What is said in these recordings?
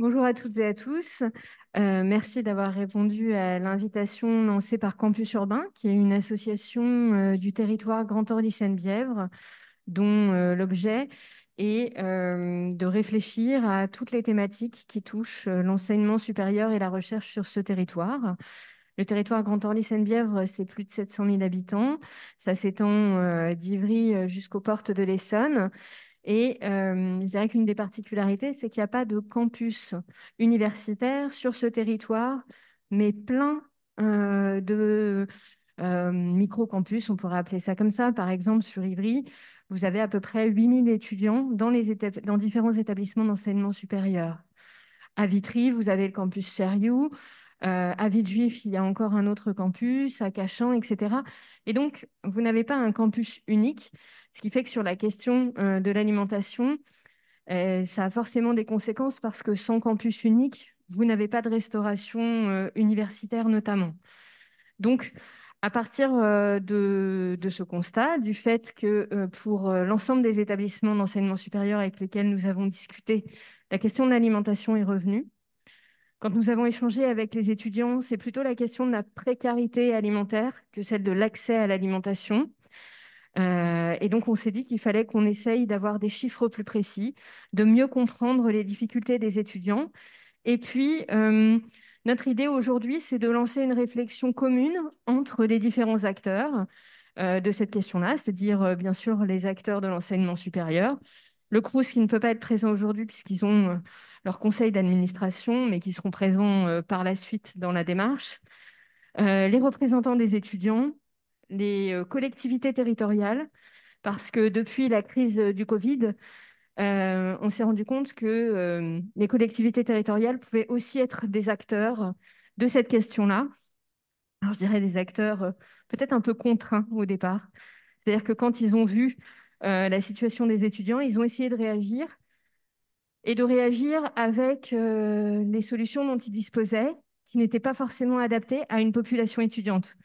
Bonjour à toutes et à tous. Merci d'avoir répondu à l'invitation lancée par Campus Urbain, qui est une association du territoire Grand Orly-Seine-Bièvre, dont l'objet est de réfléchir à toutes les thématiques qui touchent l'enseignement supérieur et la recherche sur ce territoire. Le territoire Grand Orly-Seine-Bièvre, c'est plus de 700 000 habitants. Ça s'étend d'Ivry jusqu'aux portes de l'Essonne. Et je dirais qu'une des particularités, c'est qu'il n'y a pas de campus universitaire sur ce territoire, mais plein de micro-campus, on pourrait appeler ça comme ça. Par exemple, sur Ivry, vous avez à peu près 8 000 étudiants dans différents établissements d'enseignement supérieur. À Vitry, vous avez le campus Cherriou. À Villejuif, il y a encore un autre campus, à Cachan, etc. Et donc, vous n'avez pas un campus unique, ce qui fait que sur la question de l'alimentation, ça a forcément des conséquences parce que sans campus unique, vous n'avez pas de restauration universitaire notamment. Donc, à partir de ce constat, du fait que pour l'ensemble des établissements d'enseignement supérieur avec lesquels nous avons discuté, la question de l'alimentation est revenue. Quand nous avons échangé avec les étudiants, c'est plutôt la question de la précarité alimentaire que celle de l'accès à l'alimentation. Et donc, on s'est dit qu'il fallait qu'on essaye d'avoir des chiffres plus précis, de mieux comprendre les difficultés des étudiants. Et puis, notre idée aujourd'hui, c'est de lancer une réflexion commune entre les différents acteurs de cette question-là, c'est-à-dire, bien sûr, les acteurs de l'enseignement supérieur, le Crous qui ne peut pas être présent aujourd'hui puisqu'ils ont leur conseil d'administration, mais qui seront présents par la suite dans la démarche, les représentants des étudiants, les collectivités territoriales, parce que depuis la crise du Covid, on s'est rendu compte que les collectivités territoriales pouvaient aussi être des acteurs de cette question-là. Alors, je dirais des acteurs peut-être un peu contraints au départ. C'est-à-dire que quand ils ont vu la situation des étudiants, ils ont essayé de réagir et de réagir avec les solutions dont ils disposaient, qui n'étaient pas forcément adaptées à une population étudiante.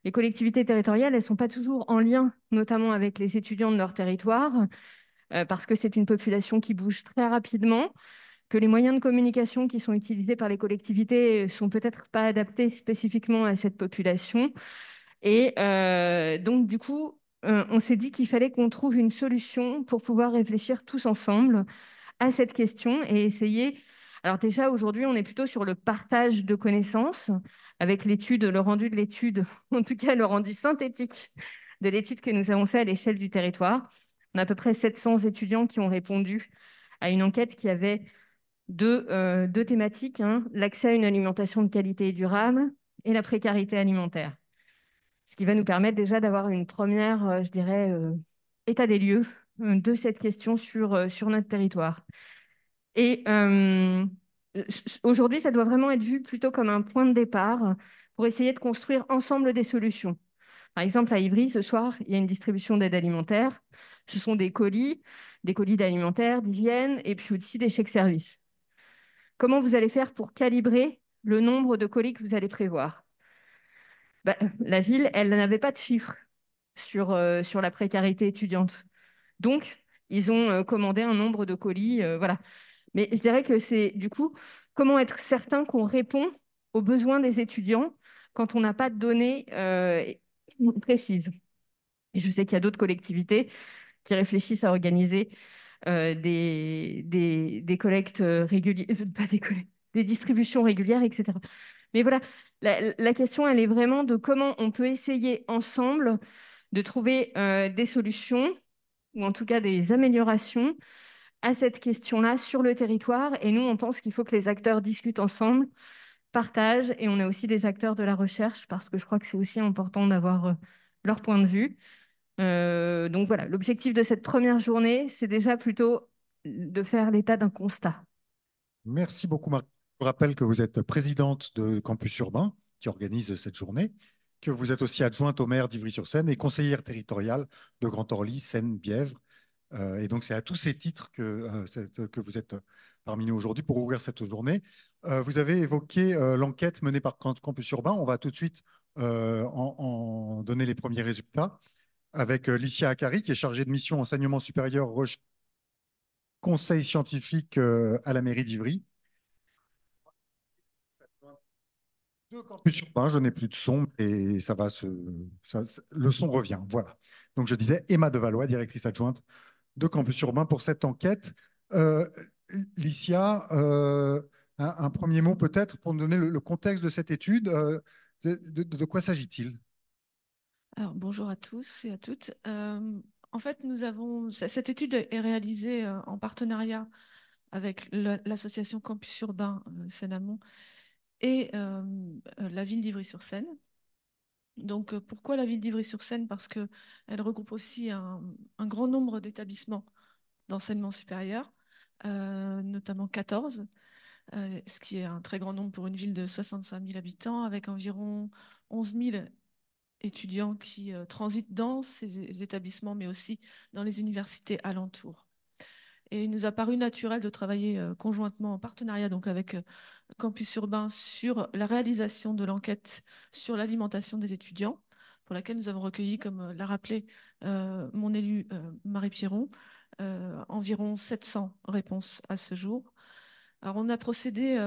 Les collectivités territoriales, elles ne sont pas toujours en lien, notamment avec les étudiants de leur territoire, parce que c'est une population qui bouge très rapidement, que les moyens de communication qui sont utilisés par les collectivités sont peut-être pas adaptés spécifiquement à cette population. Et donc, du coup, on s'est dit qu'il fallait qu'on trouve une solution pour pouvoir réfléchir tous ensemble à cette question et essayer. Alors déjà, aujourd'hui, on est plutôt sur le partage de connaissances avec l'étude, le rendu de l'étude, en tout cas le rendu synthétique de l'étude que nous avons fait à l'échelle du territoire. On a à peu près 700 étudiants qui ont répondu à une enquête qui avait deux thématiques, hein, l'accès à une alimentation de qualité et durable et la précarité alimentaire. Ce qui va nous permettre déjà d'avoir une première, je dirais, état des lieux de cette question sur notre territoire. Et aujourd'hui, ça doit vraiment être vu plutôt comme un point de départ pour essayer de construire ensemble des solutions. Par exemple, à Ivry, ce soir, il y a une distribution d'aide alimentaire. Ce sont des colis d'alimentaire, d'hygiène, et puis aussi des chèques services. Comment vous allez faire pour calibrer le nombre de colis que vous allez prévoir? La ville, elle n'avait pas de chiffres sur la précarité étudiante. Donc, ils ont commandé un nombre de colis, voilà. Mais je dirais que c'est du coup, comment être certain qu'on répond aux besoins des étudiants quand on n'a pas de données précises. Et je sais qu'il y a d'autres collectivités qui réfléchissent à organiser des collectes régulières, pas des collectes, des distributions régulières, etc. Mais voilà, la question, elle est vraiment de comment on peut essayer ensemble de trouver des solutions, ou en tout cas des améliorations à cette question-là sur le territoire. Et nous, on pense qu'il faut que les acteurs discutent ensemble, partagent, et on a aussi des acteurs de la recherche, parce que je crois que c'est aussi important d'avoir leur point de vue. Donc voilà, l'objectif de cette première journée, c'est déjà plutôt de faire l'état d'un constat. Merci beaucoup, Marc. Je vous rappelle que vous êtes présidente de Campus Urbain, qui organise cette journée, que vous êtes aussi adjointe au maire d'Ivry-sur-Seine et conseillère territoriale de Grand Orly, Seine-Bièvre. Et donc, c'est à tous ces titres que vous êtes parmi nous aujourd'hui pour ouvrir cette journée. Vous avez évoqué l'enquête menée par Campus Urbain. On va tout de suite en donner les premiers résultats avec Licia Akari, qui est chargée de mission enseignement supérieur, conseil scientifique à la mairie d'Ivry. Deux campus urbains, je n'ai plus de son et le son revient. Voilà. Donc je disais Emma Devallois, directrice adjointe de campus urbain pour cette enquête. Euh, Licia, un premier mot peut-être pour nous donner le contexte de cette étude. De quoi s'agit-il? Alors, bonjour à tous et à toutes. En fait, cette étude est réalisée en partenariat avec l'association Campus Urbain Seine-Amont et la ville d'Ivry-sur-Seine. Donc, pourquoi la ville d'Ivry-sur-Seine? Parce qu'elle regroupe aussi un grand nombre d'établissements d'enseignement supérieur, notamment 14, ce qui est un très grand nombre pour une ville de 65 000 habitants, avec environ 11 000 étudiants qui transitent dans ces établissements, mais aussi dans les universités alentours. Et il nous a paru naturel de travailler conjointement en partenariat donc avec Campus Urbain sur la réalisation de l'enquête sur l'alimentation des étudiants, pour laquelle nous avons recueilli, comme l'a rappelé mon élu Marie Piron, environ 700 réponses à ce jour. Alors, on a procédé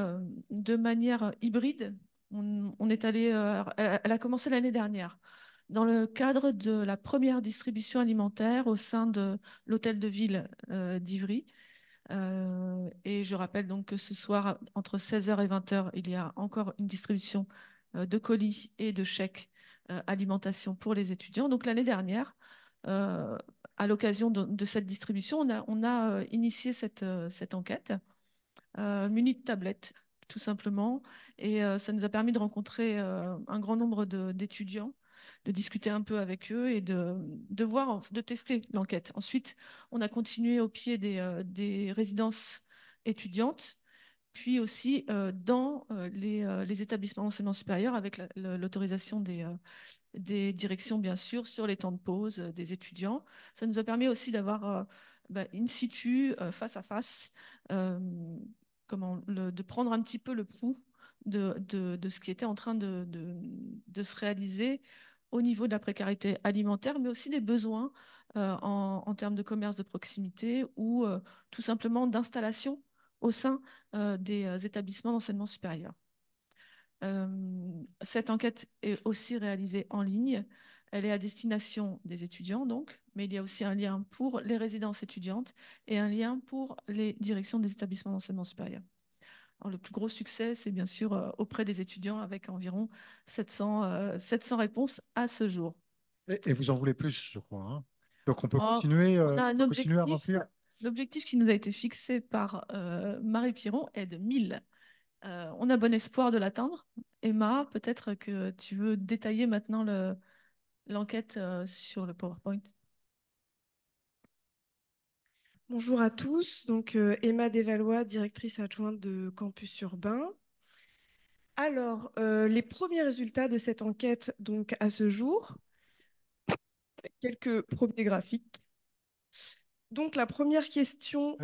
de manière hybride. On est allé, elle a commencé l'année dernière dans le cadre de la première distribution alimentaire au sein de l'hôtel de ville d'Ivry. Et je rappelle donc que ce soir, entre 16h et 20h, il y a encore une distribution de colis et de chèques alimentation pour les étudiants. Donc l'année dernière, à l'occasion de cette distribution, on a initié cette enquête munis de tablettes, tout simplement. Et ça nous a permis de rencontrer un grand nombre d'étudiants, de discuter un peu avec eux et de voir, de tester l'enquête. Ensuite, on a continué au pied des résidences étudiantes, puis aussi dans les établissements d'enseignement supérieur avec l'autorisation des directions, bien sûr, sur les temps de pause des étudiants. Ça nous a permis aussi d'avoir in situ, face à face, euh, de prendre un petit peu le pouls de ce qui était en train de se réaliser au niveau de la précarité alimentaire, mais aussi des besoins en termes de commerce de proximité ou tout simplement d'installation au sein des établissements d'enseignement supérieur. Cette enquête est aussi réalisée en ligne. Elle est à destination des étudiants, donc, mais il y a aussi un lien pour les résidences étudiantes et un lien pour les directions des établissements d'enseignement supérieur. Alors, le plus gros succès, c'est bien sûr auprès des étudiants avec environ 700 réponses à ce jour. Et vous en voulez plus, je crois, hein. Donc on peut On a un continuer à remplir. L'objectif qui nous a été fixé par Marie Piron est de 1000. On a bon espoir de l'atteindre. Emma, peut-être que tu veux détailler maintenant l'enquête sur le PowerPoint. Bonjour à tous, donc Emma Devallois, directrice adjointe de Campus Urbain. Alors, les premiers résultats de cette enquête, donc à ce jour, quelques premiers graphiques. Donc, la première question.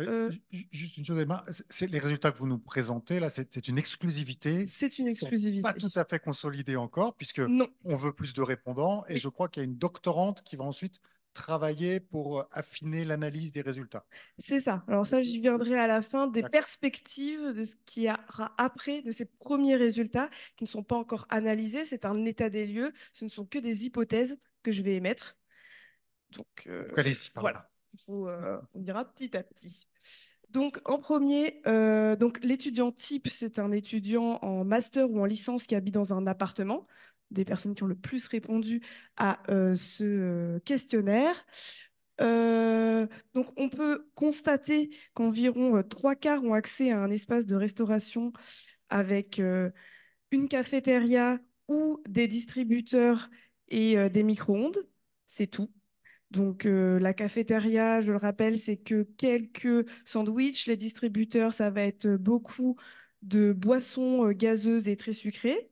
Juste une chose, Emma, c'est les résultats que vous nous présentez là, c'est une exclusivité. C'est une Ils sont exclusivité. pas tout à fait consolidés encore, puisque Non. on veut plus de répondants. Et je crois qu'il y a une doctorante qui va ensuite travailler pour affiner l'analyse des résultats. C'est ça. Alors ça, j'y viendrai à la fin des perspectives de ce qui y aura après de ces premiers résultats qui ne sont pas encore analysés. C'est un état des lieux. Ce ne sont que des hypothèses que je vais émettre. Donc, allez-y, voilà. On ira petit à petit. Donc, en premier, donc l'étudiant type, c'est un étudiant en master ou en licence qui habite dans un appartement, des personnes qui ont le plus répondu à ce questionnaire. Donc, on peut constater qu'environ 3/4 ont accès à un espace de restauration avec une cafétéria ou des distributeurs et des micro-ondes. C'est tout. Donc, la cafétéria, je le rappelle, c'est que quelques sandwichs. Les distributeurs, ça va être beaucoup de boissons gazeuses et très sucrées.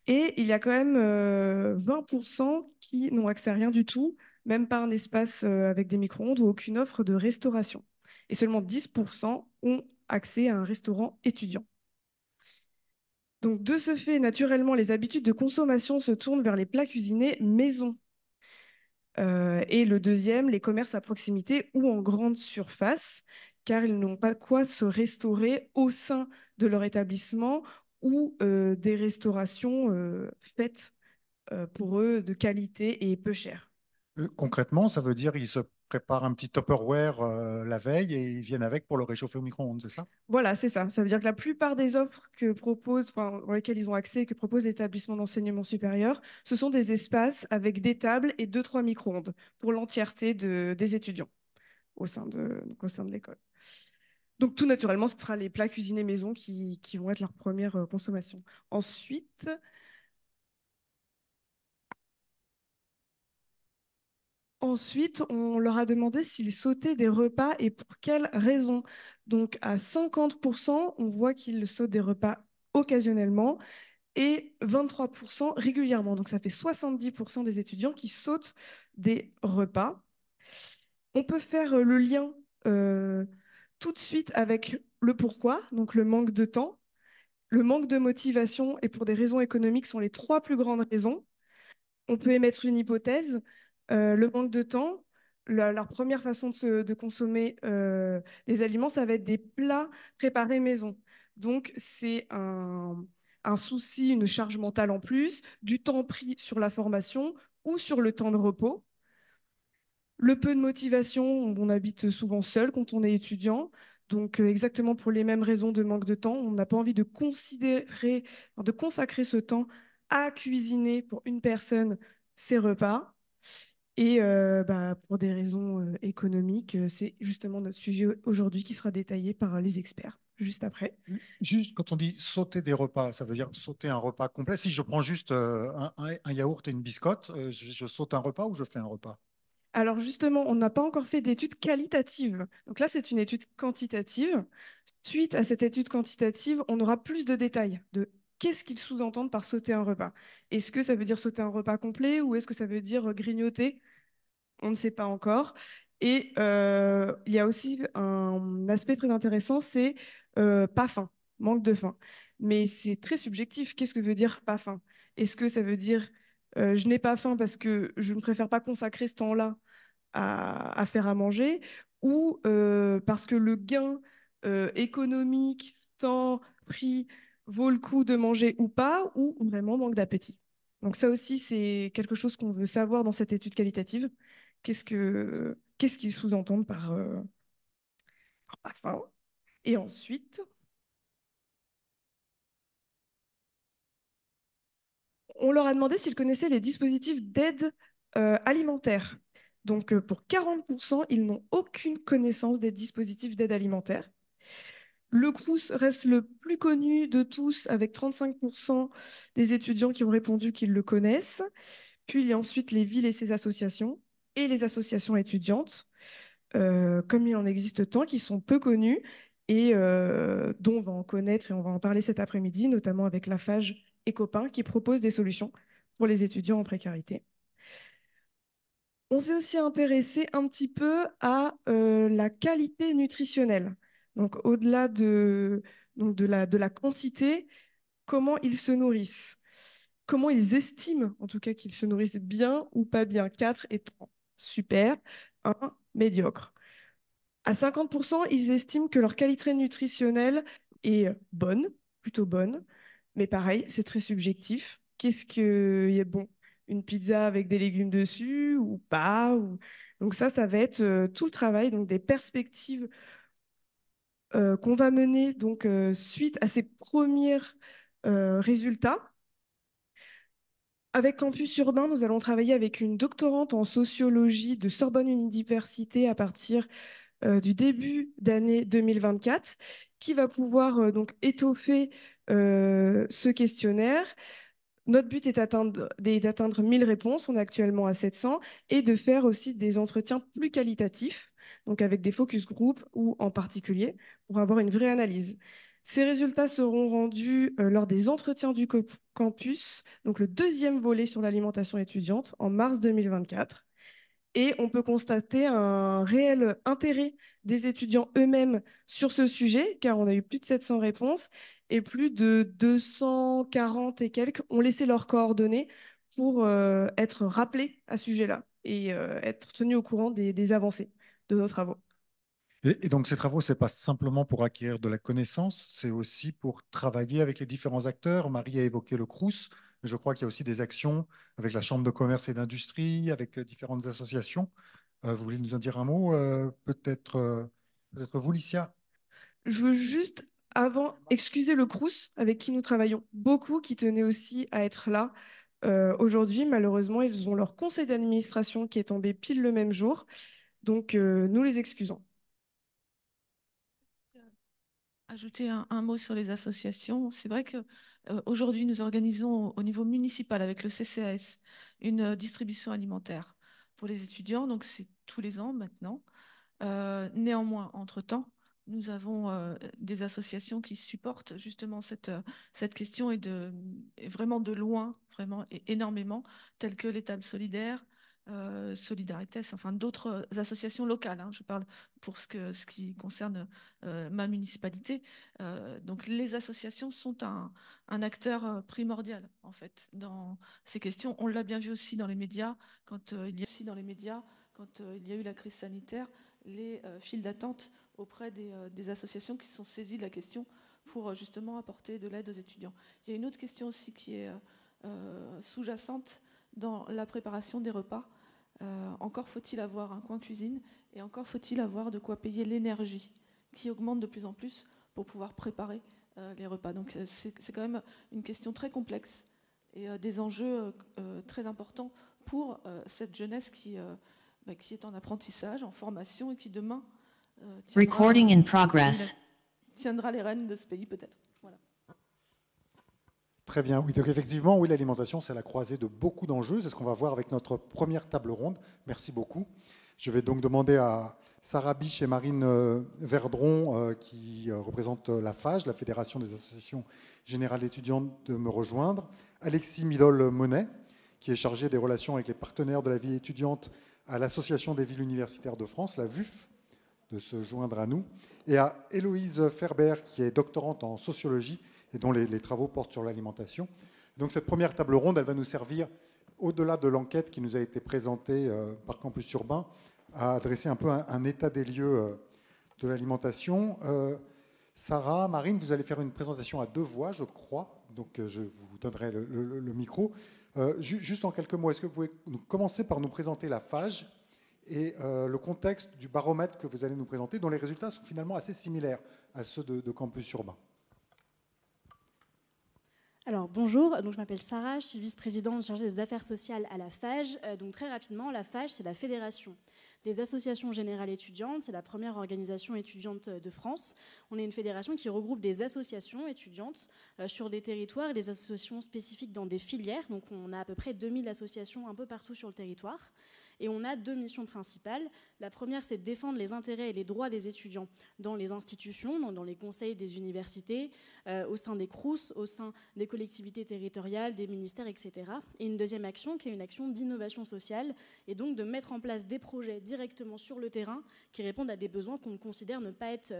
Et il y a quand même 20% qui n'ont accès à rien du tout, même pas un espace avec des micro-ondes ou aucune offre de restauration. Et seulement 10% ont accès à un restaurant étudiant. Donc, de ce fait, naturellement, les habitudes de consommation se tournent vers les plats cuisinés maison. Et le deuxième, les commerces à proximité ou en grande surface, car ils n'ont pas quoi se restaurer au sein de leur établissement ou des restaurations faites pour eux de qualité et peu chères. Concrètement, ça veut dire qu'ils se préparent un petit Tupperware la veille et ils viennent avec pour le réchauffer au micro-ondes, c'est ça? Voilà, c'est ça. Ça veut dire que la plupart des offres que proposent, enfin, dans lesquelles ils ont accès et que proposent l'établissement d'enseignement supérieur, ce sont des espaces avec des tables et deux, trois micro-ondes pour l'entièreté des étudiants donc au sein de l'école. Donc tout naturellement, ce sera les plats cuisinés maison qui vont être leur première consommation. Ensuite, on leur a demandé s'ils sautaient des repas et pour quelles raisons. Donc à 50%, on voit qu'ils sautent des repas occasionnellement et 23% régulièrement. Donc ça fait 70% des étudiants qui sautent des repas. On peut faire le lien euh, tout de suite avec le pourquoi, donc le manque de temps, le manque de motivation et pour des raisons économiques sont les trois plus grandes raisons. On peut émettre une hypothèse. Le manque de temps, leur première façon de consommer des aliments, ça va être des plats préparés maison. Donc, c'est un souci, une charge mentale en plus, du temps pris sur la formation ou sur le temps de repos. Le peu de motivation, on habite souvent seul quand on est étudiant. Donc, exactement pour les mêmes raisons de manque de temps, on n'a pas envie de de consacrer ce temps à cuisiner pour une personne ses repas. Et pour des raisons économiques, c'est justement notre sujet aujourd'hui qui sera détaillé par les experts juste après. Juste quand on dit sauter des repas, ça veut dire sauter un repas complet. Si je prends juste un yaourt et une biscotte, je saute un repas ou je fais un repas? Alors justement, on n'a pas encore fait d'études qualitatives. Donc là, c'est une étude quantitative. Suite à cette étude quantitative, on aura plus de détails de qu'est-ce qu'ils sous-entendent par sauter un repas. Est-ce que ça veut dire sauter un repas complet ou est-ce que ça veut dire grignoter? On ne sait pas encore. Et il y a aussi un aspect très intéressant, c'est pas faim, manque de faim. Mais c'est très subjectif. Qu'est-ce que veut dire pas faim? Est-ce que ça veut dire je n'ai pas faim parce que je ne préfère pas consacrer ce temps-là à faire à manger ou parce que le gain économique, temps, prix vaut le coup de manger ou pas ou vraiment manque d'appétit. Donc ça aussi, c'est quelque chose qu'on veut savoir dans cette étude qualitative. Qu'est-ce qu'ils sous-entendent par faim? Et ensuite, on leur a demandé s'ils connaissaient les dispositifs d'aide alimentaire. Donc, pour 40%, ils n'ont aucune connaissance des dispositifs d'aide alimentaire. Le Crous reste le plus connu de tous, avec 35% des étudiants qui ont répondu qu'ils le connaissent. Puis, il y a ensuite les villes et ses associations, et les associations étudiantes, comme il en existe tant, qui sont peu connus et dont on va en connaître et on va en parler cet après-midi, notamment avec la FAGE et Copains, qui propose des solutions pour les étudiants en précarité. On s'est aussi intéressé un petit peu à la qualité nutritionnelle. Donc, au-delà de la quantité, comment ils se nourrissent, comment ils estiment, en tout cas, qu'ils se nourrissent bien ou pas bien. 4 et 3, super. 1, médiocre. À 50%, ils estiment que leur qualité nutritionnelle est bonne, plutôt bonne. Mais pareil, c'est très subjectif. Qu'est-ce que est bon? Une pizza avec des légumes dessus ou pas Donc ça va être tout le travail, donc des perspectives qu'on va mener donc suite à ces premiers résultats. Avec Campus Urbain, nous allons travailler avec une doctorante en sociologie de Sorbonne Université à partir du début d'année 2024, qui va pouvoir donc étoffer ce questionnaire. Notre but est d'atteindre 1000 réponses, on est actuellement à 700, et de faire aussi des entretiens plus qualitatifs, donc avec des focus group ou en particulier, pour avoir une vraie analyse. Ces résultats seront rendus lors des entretiens du campus, donc le deuxième volet sur l'alimentation étudiante, en mars 2024. Et on peut constater un réel intérêt des étudiants eux-mêmes sur ce sujet, car on a eu plus de 700 réponses et plus de 240 et quelques ont laissé leurs coordonnées pour être rappelés à ce sujet-là et être tenus au courant des avancées de nos travaux. Et donc ces travaux, c'est pas simplement pour acquérir de la connaissance, c'est aussi pour travailler avec les différents acteurs. Marie a évoqué le Crous, mais je crois qu'il y a aussi des actions avec la Chambre de commerce et d'industrie, avec différentes associations. Vous voulez nous en dire un mot? Peut-être vous, Licia? Je veux juste, avant, excuser le Crous, avec qui nous travaillons beaucoup, qui tenait aussi à être là. Aujourd'hui, malheureusement, ils ont leur conseil d'administration qui est tombé pile le même jour. Donc, nous les excusons. Ajouter un mot sur les associations. C'est vrai que aujourd'hui, nous organisons au niveau municipal avec le CCAS une distribution alimentaire pour les étudiants. Donc, c'est tous les ans maintenant. Néanmoins, entre-temps, nous avons des associations qui supportent justement cette question et vraiment de loin, vraiment et énormément, telles que l'État solidaire, Solidarités, enfin d'autres associations locales. Hein, je parle pour ce qui concerne ma municipalité. Donc les associations sont un acteur primordial en fait dans ces questions. On l'a bien vu aussi dans les médias quand il y a eu la crise sanitaire, les files d'attente auprès des associations qui se sont saisies de la question pour justement apporter de l'aide aux étudiants. Il y a une autre question aussi qui est sous-jacente dans la préparation des repas. Encore faut-il avoir un coin cuisine et encore faut-il avoir de quoi payer l'énergie qui augmente de plus en plus pour pouvoir préparer les repas. Donc c'est quand même une question très complexe et des enjeux très importants pour cette jeunesse qui est en apprentissage, en formation et qui demain tiendra les rênes de ce pays peut-être. Voilà. Très bien. Oui, donc effectivement, oui, l'alimentation, c'est la croisée de beaucoup d'enjeux. C'est ce qu'on va voir avec notre première table ronde. Merci beaucoup. Je vais donc demander à Sarah Biche et Marine Verdron, qui représentent la FAGE, la Fédération des associations générales étudiantes, de me rejoindre. Alexis Midol-Monet, qui est chargé des relations avec les partenaires de la vie étudiante à l'Association des villes universitaires de France, la VUF, de se joindre à nous. Et à Héloïse Ferber, qui est doctorante en sociologie et dont les travaux portent sur l'alimentation. Donc cette première table ronde, elle va nous servir, au-delà de l'enquête qui nous a été présentée par Campus Urbain, à adresser un peu un état des lieux de l'alimentation. Sarah, Marine, vous allez faire une présentation à deux voix, je crois, donc je vous donnerai le micro. Juste en quelques mots, est-ce que vous pouvez commencer par nous présenter la FAGE et le contexte du baromètre que vous allez nous présenter, dont les résultats sont finalement assez similaires à ceux de Campus Urbain? Alors bonjour, donc je m'appelle Sarah, je suis vice-présidente chargée des affaires sociales à la FAGE. Donc très rapidement, la FAGE, c'est la Fédération des associations générales étudiantes, c'est la première organisation étudiante de France. On est une fédération qui regroupe des associations étudiantes sur des territoires et des associations spécifiques dans des filières. Donc on a à peu près 2000 associations un peu partout sur le territoire. Et on a deux missions principales. La première, c'est de défendre les intérêts et les droits des étudiants dans les institutions, dans les conseils des universités, au sein des CROUS, au sein des collectivités territoriales, des ministères, etc. Et une deuxième action, qui est une action d'innovation sociale, et donc de mettre en place des projets directement sur le terrain qui répondent à des besoins qu'on considère ne pas être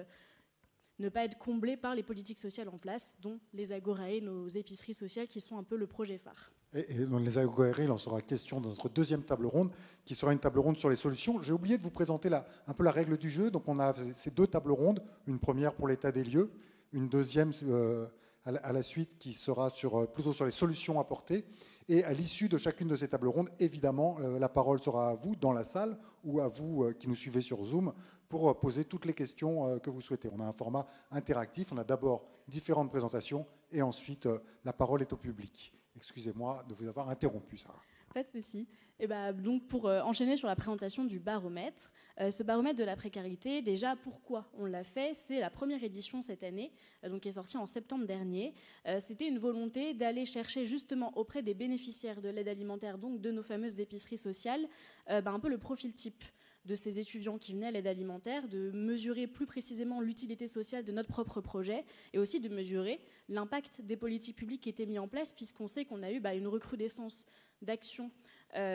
comblés par les politiques sociales en place, dont les agorae, nos épiceries sociales, qui sont un peu le projet phare. Et dans les agorae, il en sera question dans notre deuxième table ronde, qui sera une table ronde sur les solutions. J'ai oublié de vous présenter un peu la règle du jeu. Donc on a ces deux tables rondes, une première pour l'état des lieux, une deuxième à la suite qui sera plutôt sur les solutions apportées. Et à l'issue de chacune de ces tables rondes, évidemment, la parole sera à vous dans la salle ou à vous qui nous suivez sur Zoom pour poser toutes les questions que vous souhaitez. On a un format interactif. On a d'abord différentes présentations et ensuite la parole est au public. Excusez-moi de vous avoir interrompu, Sarah. Pas de souci. Et donc pour enchaîner sur la présentation du baromètre, ce baromètre de la précarité, déjà pourquoi on l'a fait? C'est la première édition cette année, donc qui est sortie en septembre dernier. C'était une volonté d'aller chercher justement auprès des bénéficiaires de l'aide alimentaire, donc de nos fameuses épiceries sociales, un peu le profil type de ces étudiants qui venaient à l'aide alimentaire, de mesurer plus précisément l'utilité sociale de notre propre projet et aussi de mesurer l'impact des politiques publiques qui étaient mises en place, puisqu'on sait qu'on a eu une recrudescence d'actions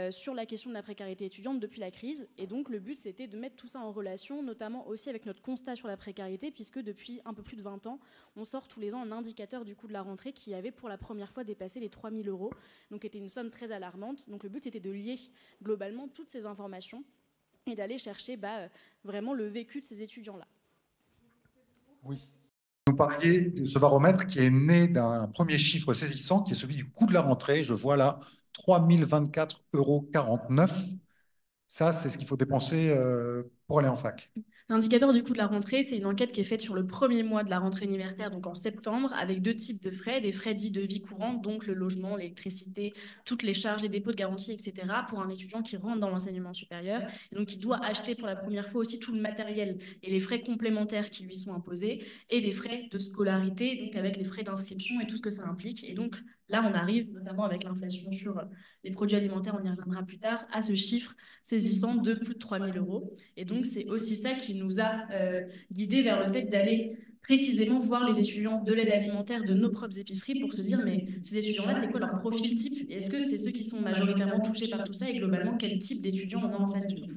sur la question de la précarité étudiante depuis la crise. Et donc le but, c'était de mettre tout ça en relation, notamment aussi avec notre constat sur la précarité, puisque depuis un peu plus de 20 ans, on sort tous les ans un indicateur du coût de la rentrée qui avait pour la première fois dépassé les 3 000 €, donc était une somme très alarmante. Donc le but, c'était de lier globalement toutes ces informations et d'aller chercher vraiment le vécu de ces étudiants-là. Oui. Vous parliez de ce baromètre qui est né d'un premier chiffre saisissant, qui est celui du coût de la rentrée. Je vois là 3 024,49 €. Ça, c'est ce qu'il faut dépenser pour aller en fac. L'indicateur du coût de la rentrée, c'est une enquête qui est faite sur le premier mois de la rentrée universitaire, donc en septembre, avec 2 types de frais, des frais dits de vie courante, donc le logement, l'électricité, toutes les charges, les dépôts de garantie, etc., pour un étudiant qui rentre dans l'enseignement supérieur, et donc qui doit acheter pour la première fois aussi tout le matériel et les frais complémentaires qui lui sont imposés, et des frais de scolarité, donc avec les frais d'inscription et tout ce que ça implique. Et donc là, on arrive, notamment avec l'inflation sur les produits alimentaires, on y reviendra plus tard, à ce chiffre saisissant de plus de 3 000 €. Et donc, c'est aussi ça qui nous a guidés vers le fait d'aller précisément voir les étudiants de l'aide alimentaire de nos propres épiceries pour se dire, mais ces étudiants-là, c'est quoi leur profil type? Et est-ce que c'est ceux qui sont majoritairement touchés par tout ça? Et globalement, quel type d'étudiants on a en face de nous?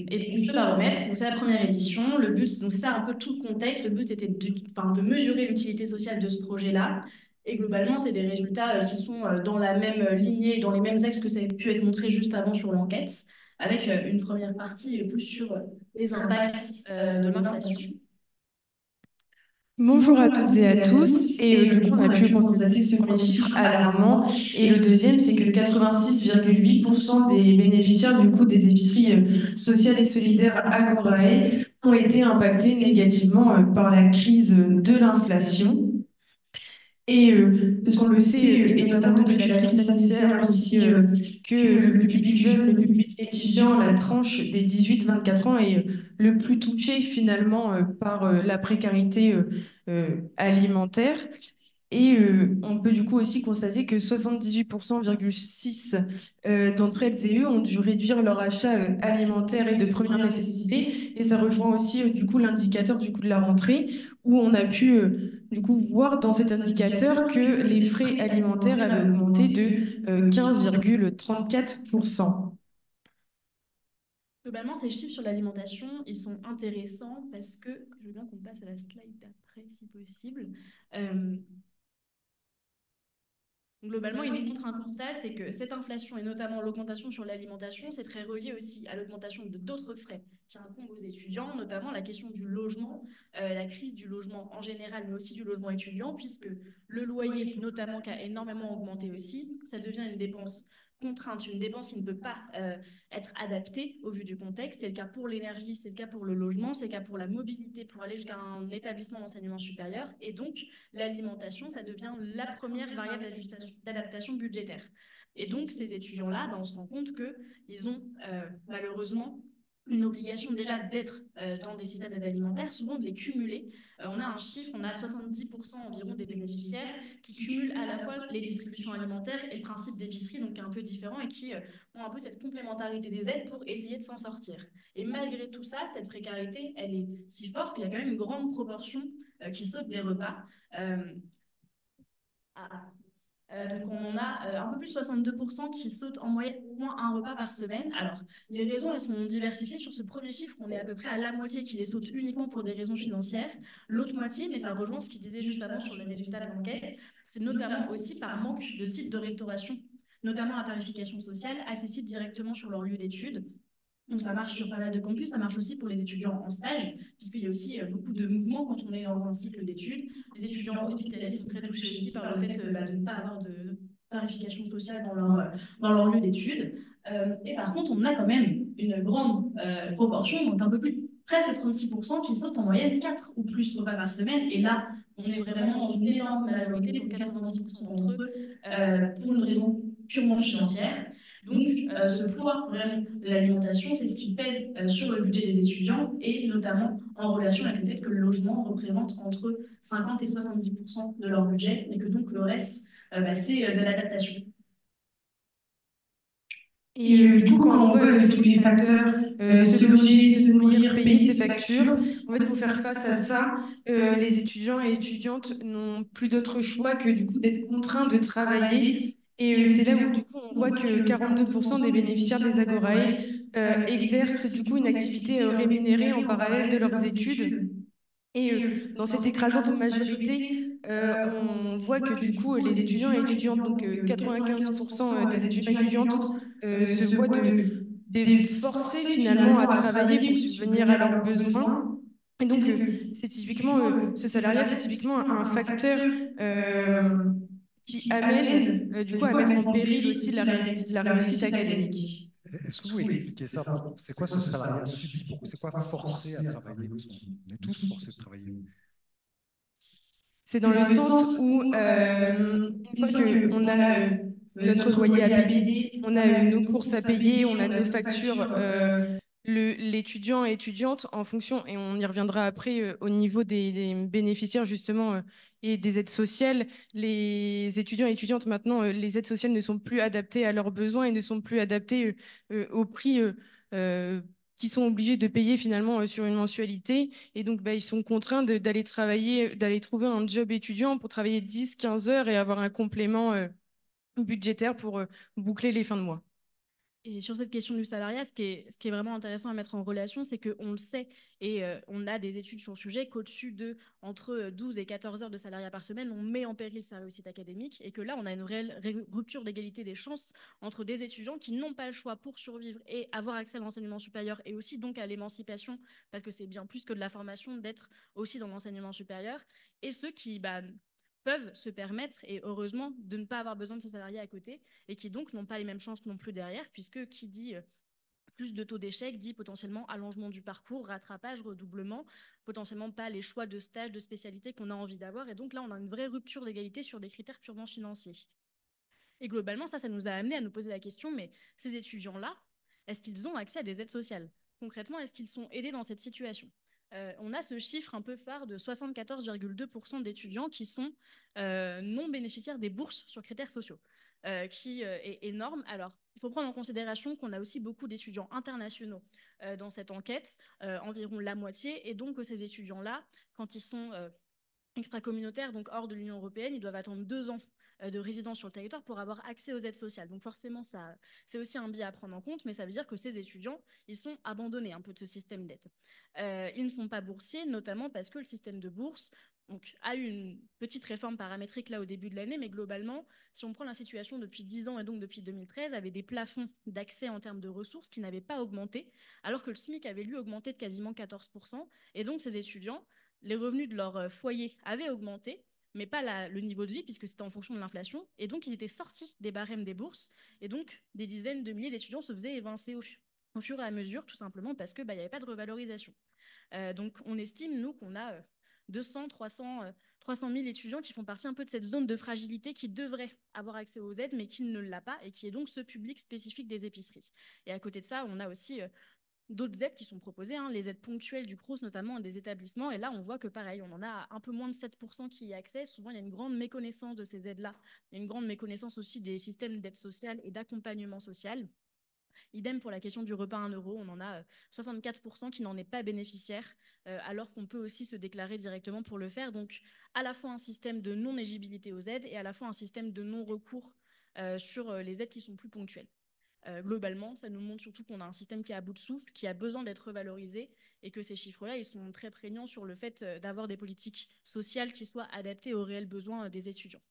Et donc, ce baromètre, c'est la première édition. Le but, donc c'est ça un peu tout le contexte. Le but était de mesurer l'utilité sociale de ce projet-là. Et globalement, c'est des résultats qui sont dans la même lignée, dans les mêmes axes que ça a pu être montré juste avant sur l'enquête, avec une première partie plus sur les impacts de l'inflation. Bonjour à toutes et à tous. Et du coup, on a pu constater ce premier chiffre alarmant. Et le deuxième, c'est que 86,8% des bénéficiaires du coup des épiceries sociales et solidaires Agorae ont été impactés négativement par la crise de l'inflation. Et parce qu'on le sait, et notamment depuis la crise sanitaire aussi, que le public jeune, le public étudiant, la tranche des 18-24 ans est le plus touché finalement par la précarité alimentaire. Et on peut du coup aussi constater que 78,6% d'entre elles et eux ont dû réduire leur achat alimentaire et de première nécessité. Et ça rejoint aussi du coup l'indicateur du coût de la rentrée, où on a pu du coup voir dans cet indicateur que les frais alimentaires avaient augmenté de 15,34%. Globalement, ces chiffres sur l'alimentation, ils sont intéressants parce que, je veux bien qu'on passe à la slide d'après si possible. Globalement, il nous montre un constat, c'est que cette inflation et notamment l'augmentation sur l'alimentation, c'est très relié aussi à l'augmentation de d'autres frais qui incombent aux étudiants, notamment la question du logement, la crise du logement en général, mais aussi du logement étudiant, puisque le loyer, notamment, qui a énormément augmenté aussi, ça devient une dépense contrainte, une dépense qui ne peut pas être adaptée au vu du contexte. C'est le cas pour l'énergie, c'est le cas pour le logement, c'est le cas pour la mobilité, pour aller jusqu'à un établissement d'enseignement supérieur. Et donc, l'alimentation, ça devient la première variable d'adaptation budgétaire. Et donc, ces étudiants-là, on se rend compte qu'ils ont malheureusement une obligation déjà d'être dans des systèmes d'aide alimentaire, souvent de les cumuler. On a un chiffre, on a 70% environ des bénéficiaires qui cumulent à la fois les distributions alimentaires et le principe d'épicerie, donc qui est un peu différent et qui ont un peu cette complémentarité des aides pour essayer de s'en sortir. Et malgré tout ça, cette précarité, elle est si forte qu'il y a quand même une grande proportion qui saute des repas. Donc on en a un peu plus de 62% qui sautent en moyenne au moins un repas par semaine. Alors, les raisons, elles sont diversifiées. Sur ce premier chiffre, on est à peu près à la moitié qui les sautent uniquement pour des raisons financières. L'autre moitié, mais ça rejoint ce qu'il disait juste avant sur les résultats de l'enquête, c'est notamment aussi par manque de sites de restauration, notamment à tarification sociale, accessibles directement sur leur lieu d'études. Donc ça marche sur pas mal de campus, ça marche aussi pour les étudiants en stage, puisqu'il y a aussi beaucoup de mouvements quand on est dans un cycle d'études. Les étudiants hospitaliers sont très touchés aussi par le fait de ne pas avoir de tarification sociale dans leur lieu d'études. Et par contre, on a quand même une grande proportion, donc un peu plus, presque 36%, qui sautent en moyenne 4 ou plus repas par semaine. Et là, on est vraiment dans une énorme majorité, pour 90% d'entre eux, pour une raison purement financière. Donc, ce poids vraiment de l'alimentation, c'est ce qui pèse sur le budget des étudiants et notamment en relation avec le fait que le logement représente entre 50 et 70% de leur budget et que donc le reste, c'est de l'adaptation. Et du coup, quand on voit tous les facteurs, se loger, se nourrir, payer ses factures, en fait, pour faire face à ça, les étudiants et étudiantes n'ont plus d'autre choix que du coup d'être contraints de travailler. Et c'est là où du coup on voit que 42% des bénéficiaires des Agorae exercent du coup une activité rémunérée en parallèle de leurs études. Et dans cette écrasante majorité, on voit que du coup, les étudiants et étudiantes, donc 95% des étudiants et étudiantes se voient forcés finalement à travailler pour subvenir à leurs besoins. Et donc, c'est typiquement, ce salariat, c'est typiquement un facteur qui amène du coup à mettre en péril aussi la réussite académique. Est-ce que vous expliquez ça? C'est quoi ce salariat subi? C'est quoi forcer à travailler? Parce qu'on est tous forcés de travailler. C'est dans le sens où, une fois qu'on a notre loyer à payer, on a nos courses à payer, on a nos factures, l'étudiant et étudiante en fonction, et on y reviendra après au niveau des bénéficiaires justement et des aides sociales. Les étudiants et étudiantes maintenant, les aides sociales ne sont plus adaptées à leurs besoins et ne sont plus adaptées au prix qu'ils sont obligés de payer finalement sur une mensualité. Et donc, bah, ils sont contraints d'aller travailler, d'aller trouver un job étudiant pour travailler 10-15 heures et avoir un complément budgétaire pour boucler les fins de mois. Et sur cette question du salariat, ce qui est vraiment intéressant à mettre en relation, c'est qu'on le sait, et on a des études sur le sujet, qu'au-dessus de entre 12 et 14 heures de salariat par semaine, on met en péril sa réussite académique, et que là, on a une réelle rupture d'égalité des chances entre des étudiants qui n'ont pas le choix pour survivre et avoir accès à l'enseignement supérieur, et aussi donc à l'émancipation, parce que c'est bien plus que de la formation d'être aussi dans l'enseignement supérieur, et ceux qui peuvent se permettre, et heureusement, de ne pas avoir besoin de ce salarié à côté, et qui donc n'ont pas les mêmes chances non plus derrière, puisque qui dit plus de taux d'échec dit potentiellement allongement du parcours, rattrapage, redoublement, potentiellement pas les choix de stage, de spécialité qu'on a envie d'avoir, et donc là on a une vraie rupture d'égalité sur des critères purement financiers. Et globalement, ça nous a amené à nous poser la question, mais ces étudiants-là, est-ce qu'ils ont accès à des aides sociales? Concrètement, est-ce qu'ils sont aidés dans cette situation? On a ce chiffre un peu phare de 74,2% d'étudiants qui sont non bénéficiaires des bourses sur critères sociaux, qui est énorme. Alors, il faut prendre en considération qu'on a aussi beaucoup d'étudiants internationaux dans cette enquête, environ la moitié, et donc que ces étudiants-là, quand ils sont extracommunautaires, donc hors de l'Union européenne, ils doivent attendre 2 ans de résidence sur le territoire pour avoir accès aux aides sociales. Donc forcément, c'est aussi un biais à prendre en compte, mais ça veut dire que ces étudiants, ils sont abandonnés un peu de ce système d'aide. Ils ne sont pas boursiers, notamment parce que le système de bourse a eu une petite réforme paramétrique là au début de l'année, mais globalement, si on prend la situation depuis 10 ans et donc depuis 2013, avait des plafonds d'accès en termes de ressources qui n'avaient pas augmenté, alors que le SMIC avait lui augmenté de quasiment 14%. Et donc ces étudiants, les revenus de leur foyer avaient augmenté, mais pas le niveau de vie, puisque c'était en fonction de l'inflation. Et donc, ils étaient sortis des barèmes des bourses. Et donc, des dizaines de milliers d'étudiants se faisaient évincer au fur et à mesure, tout simplement parce qu'il n'y avait pas de revalorisation. Donc, on estime, nous, qu'on a 200, 300 000 étudiants qui font partie un peu de cette zone de fragilité qui devrait avoir accès aux aides, mais qui ne l'a pas, et qui est donc ce public spécifique des épiceries. Et à côté de ça, on a aussi d'autres aides qui sont proposées, les aides ponctuelles du Crous notamment, des établissements. Et là, on voit que pareil, on en a un peu moins de 7% qui y accèdent. Souvent, il y a une grande méconnaissance de ces aides-là. Il y a une grande méconnaissance aussi des systèmes d'aide sociale et d'accompagnement social. Idem pour la question du repas à 1 euro, on en a 64% qui n'en est pas bénéficiaire, alors qu'on peut aussi se déclarer directement pour le faire. Donc, à la fois un système de non-éligibilité aux aides et à la fois un système de non-recours sur les aides qui sont plus ponctuelles. Globalement, ça nous montre surtout qu'on a un système qui est à bout de souffle, qui a besoin d'être revalorisé, et que ces chiffres-là, ils sont très prégnants sur le fait d'avoir des politiques sociales qui soient adaptées aux réels besoins des étudiants.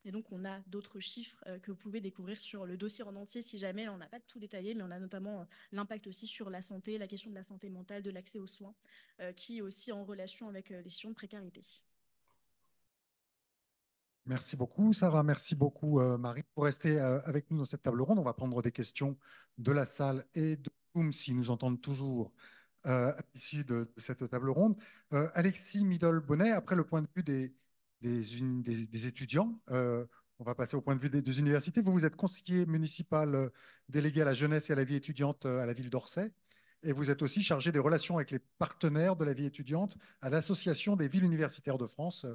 Et donc, on a d'autres chiffres que vous pouvez découvrir sur le dossier en entier si jamais. Là, on n'a pas tout détaillé, mais on a notamment l'impact aussi sur la santé, la question de la santé mentale, de l'accès aux soins, qui est aussi en relation avec les situations de précarité. Merci beaucoup, Sarah. Merci beaucoup, Marie. Pour rester avec nous dans cette table ronde, on va prendre des questions de la salle et de Zoom s'ils nous entendent toujours issus de cette table ronde. Alexis Midol-Bonnet, après le point de vue des étudiants, on va passer au point de vue des universités. Vous êtes conseiller municipal délégué à la jeunesse et à la vie étudiante à la ville d'Orsay. Et vous êtes aussi chargé des relations avec les partenaires de la vie étudiante à l'Association des villes universitaires de France,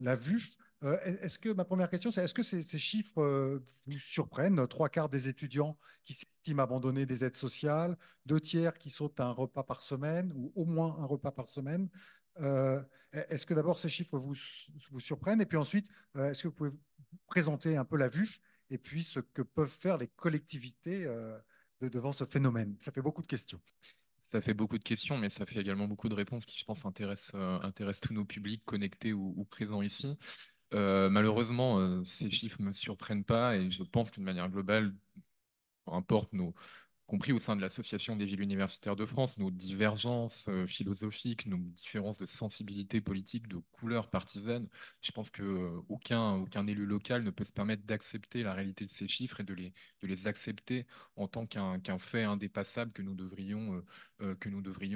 la VUF. Ma première question, c'est est-ce que ces chiffres vous surprennent? 3/4 des étudiants qui s'estiment abandonner des aides sociales, 2/3 qui sautent un repas par semaine ou au moins un repas par semaine. Est-ce que d'abord ces chiffres vous surprennent? Et puis ensuite, est-ce que vous pouvez présenter un peu la VUF et puis ce que peuvent faire les collectivités devant ce phénomène? Ça fait beaucoup de questions. Ça fait beaucoup de questions, mais ça fait également beaucoup de réponses qui, je pense, intéressent tous nos publics connectés ou présents ici. Malheureusement, ces chiffres ne me surprennent pas et je pense qu'une manière globale, peu importe compris au sein de l'Association des villes universitaires de France, nos divergences philosophiques, nos différences de sensibilité politique, de couleur partisane. Je pense que aucun élu local ne peut se permettre d'accepter la réalité de ces chiffres et de les accepter en tant qu'un fait indépassable que nous devrions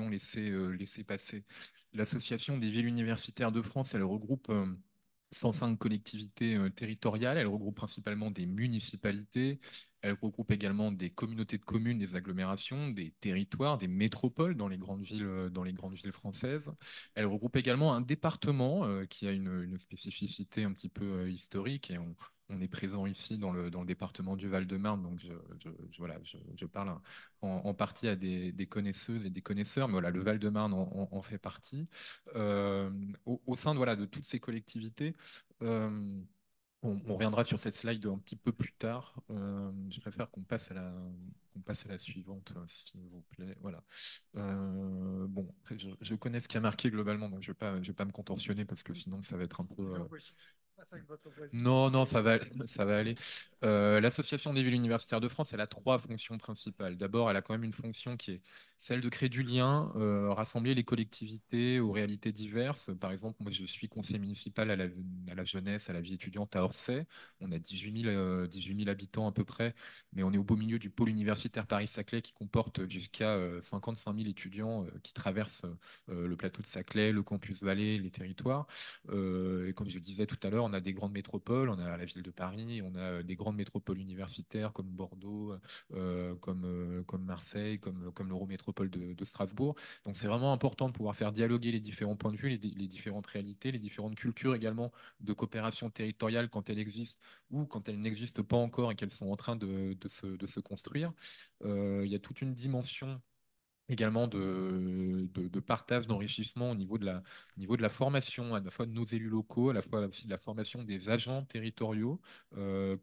laisser passer. L'Association des villes universitaires de France, elle regroupe 105 collectivités territoriales, elle regroupe principalement des municipalités, elle regroupe également des communautés de communes, des agglomérations, des territoires, des métropoles dans les grandes villes françaises. Elle regroupe également un département qui a une spécificité un petit peu historique et on est présent ici dans le département du Val-de-Marne, donc voilà, je parle en partie à des connaisseuses et des connaisseurs, mais voilà, le Val-de-Marne en fait partie. Euh, au sein de, voilà, de toutes ces collectivités, euh, on reviendra sur cette slide un petit peu plus tard. Je préfère qu'on passe à la suivante, s'il vous plaît. Voilà. Bon, après, je connais ce qui a marqué globalement, donc je vais pas me contentionner parce que sinon ça va être un peu. Non, non, ça va aller. L'Association des villes universitaires de France, elle a trois fonctions principales. D'abord, elle a quand même une fonction qui est celle de créer du lien, rassembler les collectivités aux réalités diverses. Par exemple, moi, je suis conseiller municipal à la jeunesse, à la vie étudiante à Orsay. On a 18 000 habitants à peu près, mais on est au beau milieu du pôle universitaire Paris-Saclay qui comporte jusqu'à 55 000 étudiants qui traversent le plateau de Saclay, le campus Vallée, les territoires. Et comme je le disais tout à l'heure, on a des grandes métropoles, on a la ville de Paris, on a des grandes métropoles universitaires comme Bordeaux, comme Marseille, comme l'Eurométropole de Strasbourg. Donc c'est vraiment important de pouvoir faire dialoguer les différents points de vue, les différentes réalités, les différentes cultures également de coopération territoriale quand elles existent ou quand elles n'existent pas encore et qu'elles sont en train de se construire. Il y a toute une dimension également de partage, d'enrichissement au niveau de la formation, à la fois de nos élus locaux, à la fois aussi de la formation des agents territoriaux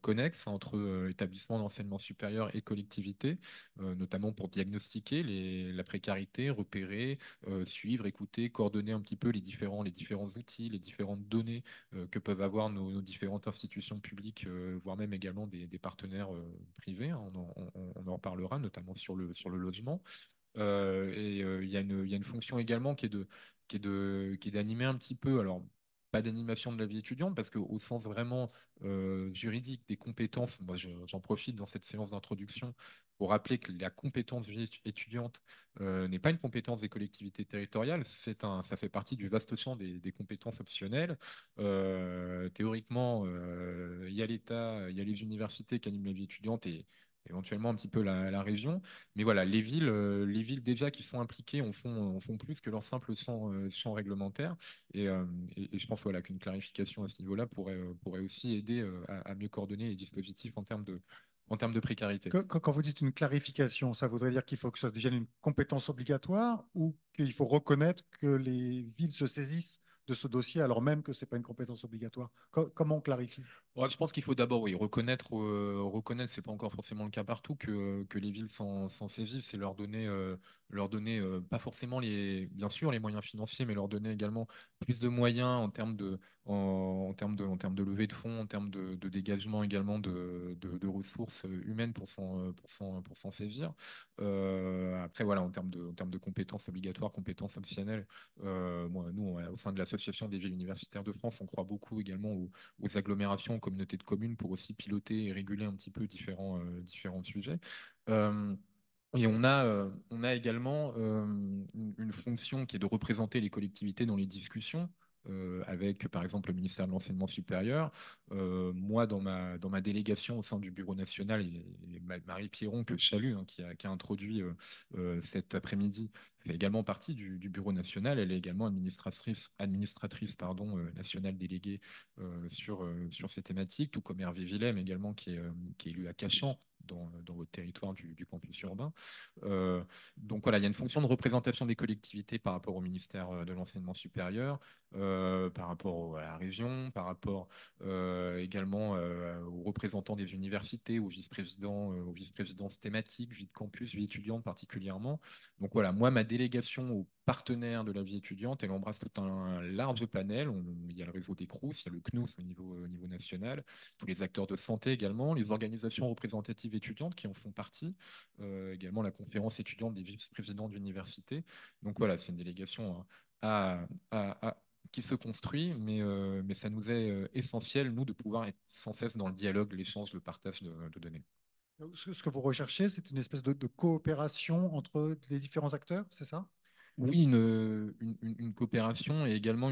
connexes entre établissements d'enseignement supérieur et collectivités, notamment pour diagnostiquer la précarité, repérer, suivre, écouter, coordonner un petit peu les différents outils, les différentes données que peuvent avoir nos différentes institutions publiques, voire même également des partenaires privés, hein. On en parlera, notamment sur le logement. Il y a une fonction également qui est d'animer un petit peu, alors pas d'animation de la vie étudiante, parce qu'au sens vraiment juridique des compétences, moi j'en profite dans cette séance d'introduction pour rappeler que la compétence vie étudiante n'est pas une compétence des collectivités territoriales, ça fait partie du vaste champ des compétences optionnelles. Théoriquement, il y a l'État, il y a les universités qui animent la vie étudiante et éventuellement un petit peu la région. Mais voilà, les villes déjà qui sont impliquées en font plus que leur simple champ réglementaire. Et je pense voilà, qu'une clarification à ce niveau-là pourrait aussi aider à mieux coordonner les dispositifs en termes de précarité. Quand vous dites une clarification, ça voudrait dire qu'il faut que ça devienne une compétence obligatoire ou qu'il faut reconnaître que les villes se saisissent de ce dossier alors même que ce n'est pas une compétence obligatoire? Comment on clarifie? Ouais, je pense qu'il faut d'abord oui, reconnaître, c'est pas encore forcément le cas partout, que les villes s'en saisissent et leur donner pas forcément bien sûr les moyens financiers, mais leur donner également plus de moyens en termes de levée de fonds, en termes de dégagement également de ressources humaines pour s'en saisir. Après, voilà, en termes de compétences obligatoires, compétences optionnelles, nous, au sein de l'Association des villes universitaires de France, on croit beaucoup également aux agglomérations, aux communautés de communes pour aussi piloter et réguler un petit peu différents sujets. Euh, et on a également une fonction qui est de représenter les collectivités dans les discussions. Avec par exemple le ministère de l'Enseignement supérieur. Moi, dans ma délégation au sein du Bureau national, et Marie Pierron, que je salue, hein, qui a introduit cet après-midi, fait également partie du Bureau national. Elle est également administratrice nationale déléguée sur ces thématiques, tout comme Hervé Willem également, qui est élu à Cachan dans votre territoire du campus urbain. Donc voilà, il y a une fonction de représentation des collectivités par rapport au ministère de l'enseignement supérieur, par rapport à la région, par rapport également aux représentants des universités, aux vice-présidents, aux vice-présidences thématiques, vie de campus, vie étudiante particulièrement. Donc voilà, moi, ma délégation aux partenaires de la vie étudiante, elle embrasse tout un large panel. Il y a le réseau des CROUS, il y a le CNUS au niveau national, tous les acteurs de santé également, les organisations représentatives étudiantes qui en font partie, également la conférence étudiante des vice-présidents d'université. Donc voilà, c'est une délégation qui se construit, mais ça nous est essentiel, nous, de pouvoir être sans cesse dans le dialogue, l'échange, le partage de données. Ce que vous recherchez, c'est une espèce de coopération entre les différents acteurs, c'est ça? Oui, une coopération et également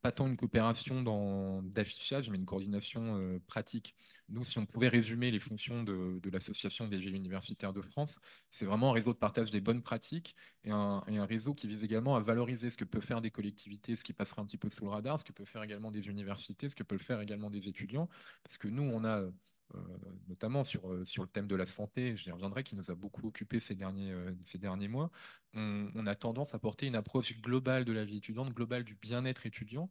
pas tant une coopération d'affichage, mais une coordination pratique. Nous, si on pouvait résumer les fonctions de l'Association des villes universitaires de France, c'est vraiment un réseau de partage des bonnes pratiques et un réseau qui vise également à valoriser ce que peuvent faire des collectivités, ce qui passera un petit peu sous le radar, ce que peuvent faire également des universités, ce que peuvent faire également des étudiants. Parce que nous, on a notamment sur le thème de la santé, j'y reviendrai, qui nous a beaucoup occupé ces derniers mois. On a tendance à porter une approche globale de la vie étudiante, globale du bien-être étudiant,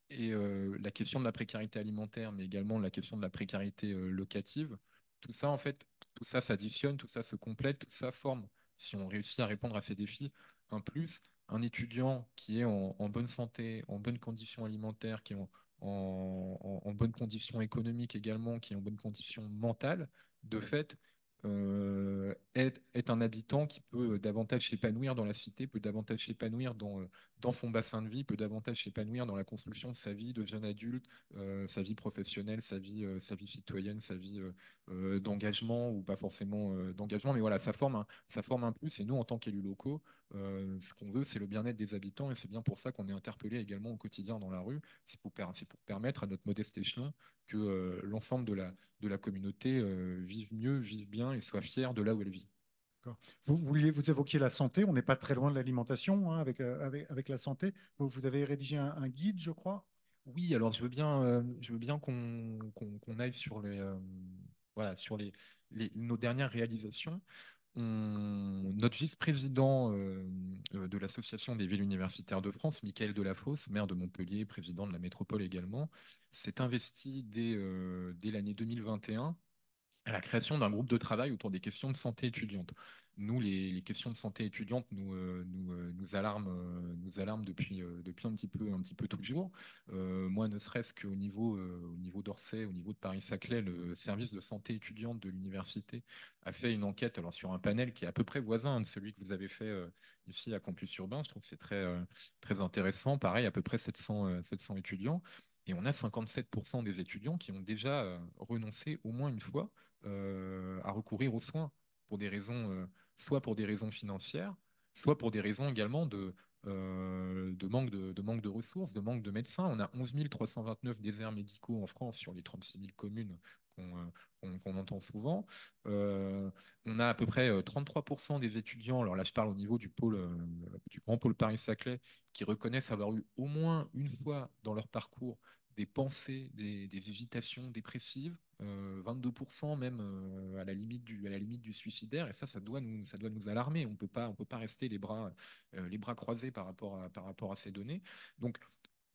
et la question de la précarité alimentaire, mais également la question de la précarité locative. Tout ça, en fait, tout ça s'additionne, tout ça se complète, tout ça forme, si on réussit à répondre à ces défis, un plus. Un étudiant qui est en bonne santé, en bonnes conditions alimentaires, qui est en bonnes conditions économiques également, qui est en bonnes conditions mentales, de fait, est un habitant qui peut davantage s'épanouir dans la cité, peut davantage s'épanouir dans son bassin de vie, peut davantage s'épanouir dans la construction de sa vie de jeune adulte, sa vie professionnelle, sa vie citoyenne, sa vie d'engagement ou pas forcément d'engagement, mais voilà, ça forme un plus. Et nous, en tant qu'élus locaux, ce qu'on veut, c'est le bien-être des habitants, et c'est bien pour ça qu'on est interpellé également au quotidien dans la rue. C'est pour permettre à notre modeste échelon que l'ensemble de la communauté vive mieux, vive bien et soit fière de là où elle vit. Vous évoquiez la santé, on n'est pas très loin de l'alimentation hein, avec la santé. Vous avez rédigé un guide, je crois. Oui, alors je veux bien qu'on aille sur voilà, sur nos dernières réalisations. Notre vice-président de l'Association des villes universitaires de France, Michael Delafosse, maire de Montpellier, président de la métropole également, s'est investi dès l'année 2021 à la création d'un groupe de travail autour des questions de santé étudiante. Nous, les questions de santé étudiante nous alarment depuis un petit peu toujours. Moi, ne serait-ce qu'au au niveau d'Orsay, au niveau de Paris-Saclay, le service de santé étudiante de l'université a fait une enquête alors, sur un panel qui est à peu près voisin de celui que vous avez fait ici à Campus Urbain. Je trouve que c'est très intéressant. Pareil, à peu près 700 étudiants. Et on a 57% des étudiants qui ont déjà renoncé au moins une fois à recourir aux soins pour des raisons, soit pour des raisons financières, soit pour des raisons également de manque de ressources, de manque de médecins. On a 11 329 déserts médicaux en France sur les 36 000 communes qu'on entend souvent. On a à peu près 33% des étudiants, alors là je parle au niveau du grand pôle Paris-Saclay, qui reconnaissent avoir eu au moins une fois dans leur parcours des pensées, des hésitations dépressives, 22% même à la limite du suicidaire, et ça doit nous alarmer. On peut pas rester les bras croisés par rapport à ces données. Donc,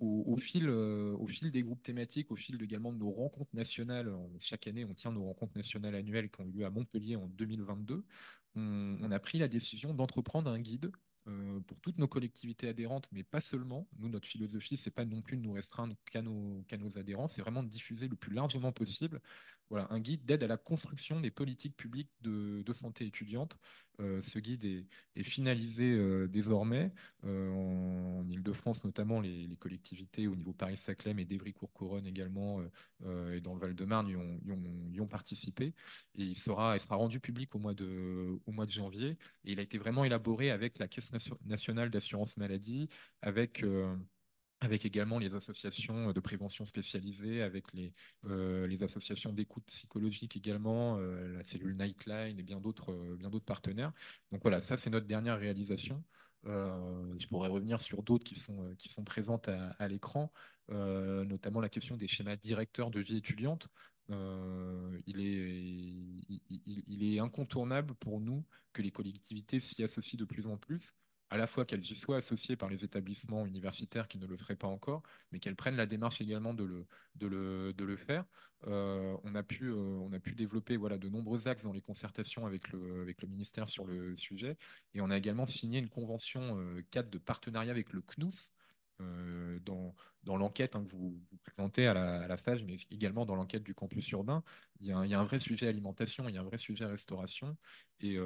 au fil des groupes thématiques, au fil également de nos rencontres nationales, chaque année on tient nos rencontres nationales annuelles qui ont eu lieu à Montpellier en 2022, on a pris la décision d'entreprendre un guide pour toutes nos collectivités adhérentes, mais pas seulement. Nous, notre philosophie, c'est pas non plus de nous restreindre qu'à nos adhérents, c'est vraiment de diffuser le plus largement possible. Voilà, un guide d'aide à la construction des politiques publiques de santé étudiante. Ce guide est finalisé désormais. En Île-de-France, notamment, les collectivités au niveau Paris-Saclay, mais d'Evry-Courcouronnes également, et dans le Val-de-Marne y ont participé. Et il sera rendu public au mois de janvier. Et il a été vraiment élaboré avec la Caisse nationale d'assurance maladie, avec également les associations de prévention spécialisées, avec les associations d'écoute psychologique également, la cellule Nightline et bien d'autres partenaires. Donc voilà, ça c'est notre dernière réalisation. Je pourrais revenir sur d'autres qui sont présentes à l'écran, notamment la question des schémas directeurs de vie étudiante. il est incontournable pour nous que les collectivités s'y associent de plus en plus, à la fois qu'elles y soient associées par les établissements universitaires qui ne le feraient pas encore, mais qu'elles prennent la démarche également de le faire. On a pu développer voilà, de nombreux axes dans les concertations avec le ministère sur le sujet, et on a également signé une convention cadre de partenariat avec le CNUS, dans l'enquête que vous présentez à la FAGE, mais également dans l'enquête du campus urbain. Il y a un vrai sujet alimentation, il y a un vrai sujet restauration, et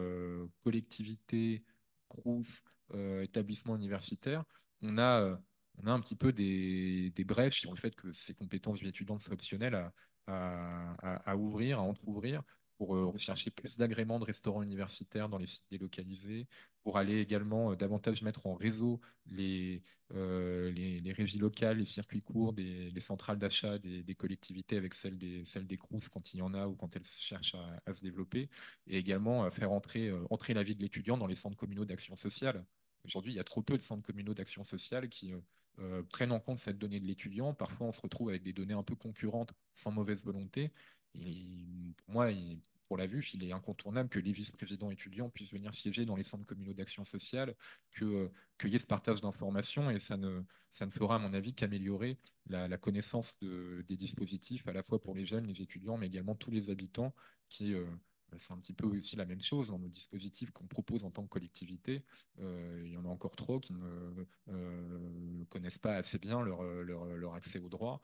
collectivité, CROUS, établissements universitaires, on a, euh, on a un petit peu des brèches sur le fait que ces compétences vie étudiante soient optionnelles à ouvrir, à entrouvrir, pour rechercher plus d'agréments de restaurants universitaires dans les sites délocalisés, pour aller également davantage mettre en réseau les régies locales, les circuits courts, les centrales d'achat des collectivités avec celles des CROUS quand il y en a ou quand elles cherchent à se développer, et également faire entrer la vie de l'étudiant dans les centres communaux d'action sociale. Aujourd'hui, il y a trop peu de centres communaux d'action sociale qui prennent en compte cette donnée de l'étudiant. Parfois, on se retrouve avec des données un peu concurrentes sans mauvaise volonté. Pour moi, pour la VUF, il est incontournable que les vice-présidents étudiants puissent venir siéger dans les centres communaux d'action sociale, qu'il y ait ce partage d'informations, et ça ne fera, à mon avis, qu'améliorer la connaissance des dispositifs, à la fois pour les jeunes, les étudiants, mais également tous les habitants qui, c'est un petit peu aussi la même chose dans nos dispositifs qu'on propose en tant que collectivité. Il y en a encore trop qui ne connaissent pas assez bien leur accès aux droits,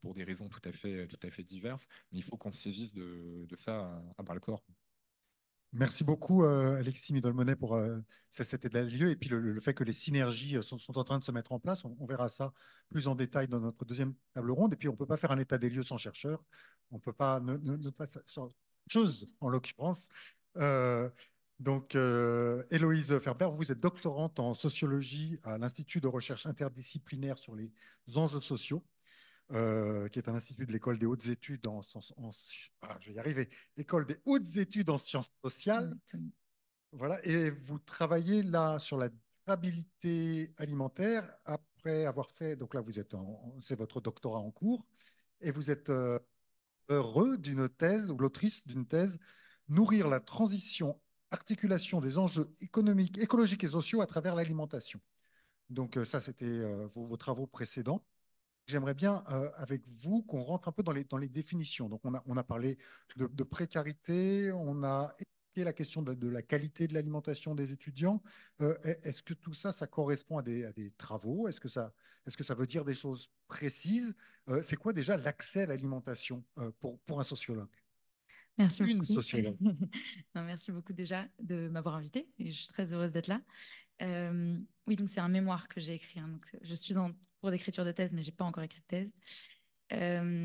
pour des raisons tout à fait diverses. Mais il faut qu'on se saisisse de ça à bras le corps. Merci beaucoup, Alexis Midolmonet, pour cet état des lieux et puis le fait que les synergies sont en train de se mettre en place. On verra ça plus en détail dans notre deuxième table ronde. Et puis, on ne peut pas faire un état des lieux sans chercheurs. On ne peut pas ne pas chose, en l'occurrence. Euh, Héloïse Ferber, vous êtes doctorante en sociologie à l'Institut de recherche interdisciplinaire sur les enjeux sociaux, qui est un institut de l'école des hautes études je vais y arriver, école des hautes études en sciences sociales. Voilà, et vous travaillez là sur la durabilité alimentaire après avoir fait, donc là vous êtes c'est votre doctorat en cours, et vous êtes heureux d'une thèse ou l'autrice d'une thèse, nourrir la transition, articulation des enjeux économiques, écologiques et sociaux à travers l'alimentation. Donc ça, c'était vos travaux précédents. J'aimerais bien, avec vous, qu'on rentre un peu dans les définitions. Donc, on a parlé de précarité, on a évoqué la question de la qualité de l'alimentation des étudiants. Est-ce que tout ça, ça correspond à des travaux? Est-ce que ça veut dire des choses précises? C'est quoi déjà l'accès à l'alimentation pour un sociologue? Merci Une beaucoup. sociologue. Non, merci beaucoup déjà de m'avoir invitée et je suis très heureuse d'être là. Oui, donc c'est un mémoire que j'ai écrit, hein. Donc je suis en cours d'écriture de thèse, mais j'ai pas encore écrit de thèse.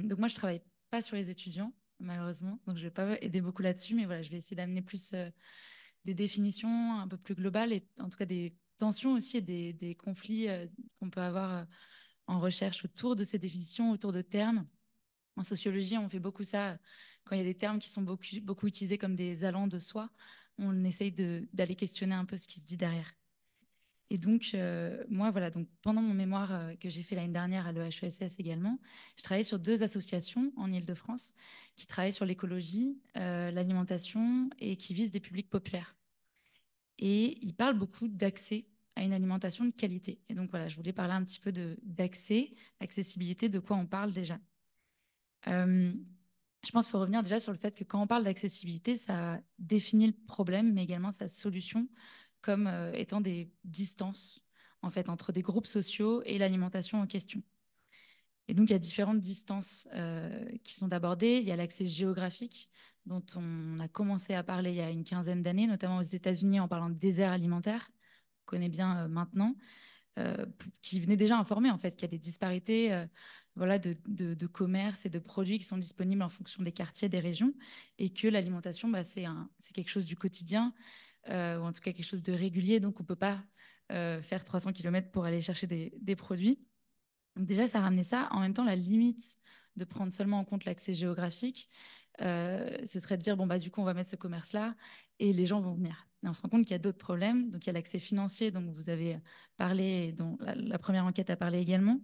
Donc moi, je travaille pas sur les étudiants, malheureusement, donc je vais pas aider beaucoup là-dessus, mais voilà, je vais essayer d'amener plus des définitions un peu plus globales et en tout cas des tensions aussi et des conflits qu'on peut avoir en recherche autour de ces définitions, autour de termes. En sociologie, on fait beaucoup ça quand il y a des termes qui sont beaucoup utilisés comme des allants de soi. On essaye d'aller questionner un peu ce qui se dit derrière. Et donc, moi, voilà, donc pendant mon mémoire que j'ai fait l'année dernière à l'EHESS également, je travaillais sur 2 associations en Île-de-France qui travaillent sur l'écologie, l'alimentation et qui visent des publics populaires. Et ils parlent beaucoup d'accès à une alimentation de qualité. Et donc, voilà, je voulais parler un petit peu d'accès, accessibilité, de quoi on parle déjà. Je pense qu'il faut revenir déjà sur le fait que quand on parle d'accessibilité, ça définit le problème, mais également sa solution comme étant des distances en fait entre des groupes sociaux et l'alimentation en question. Et donc il y a différentes distances qui sont abordées. Il y a l'accès géographique dont on a commencé à parler il y a une quinzaine d'années, notamment aux États-Unis en parlant de désert alimentaire, on connaît bien maintenant. Qui venait déjà informer en fait qu'il y a des disparités voilà, de commerce et de produits qui sont disponibles en fonction des quartiers, des régions, et que l'alimentation, bah, c'est quelque chose du quotidien, ou en tout cas quelque chose de régulier, donc on ne peut pas faire 300 km pour aller chercher des produits. Donc déjà, ça ramenait ça. En même temps, la limite de prendre seulement en compte l'accès géographique, ce serait de dire, bon, bah, du coup, on va mettre ce commerce-là et les gens vont venir. Et on se rend compte qu'il y a d'autres problèmes. Donc, il y a l'accès financier dont vous avez parlé et dont la première enquête a parlé également.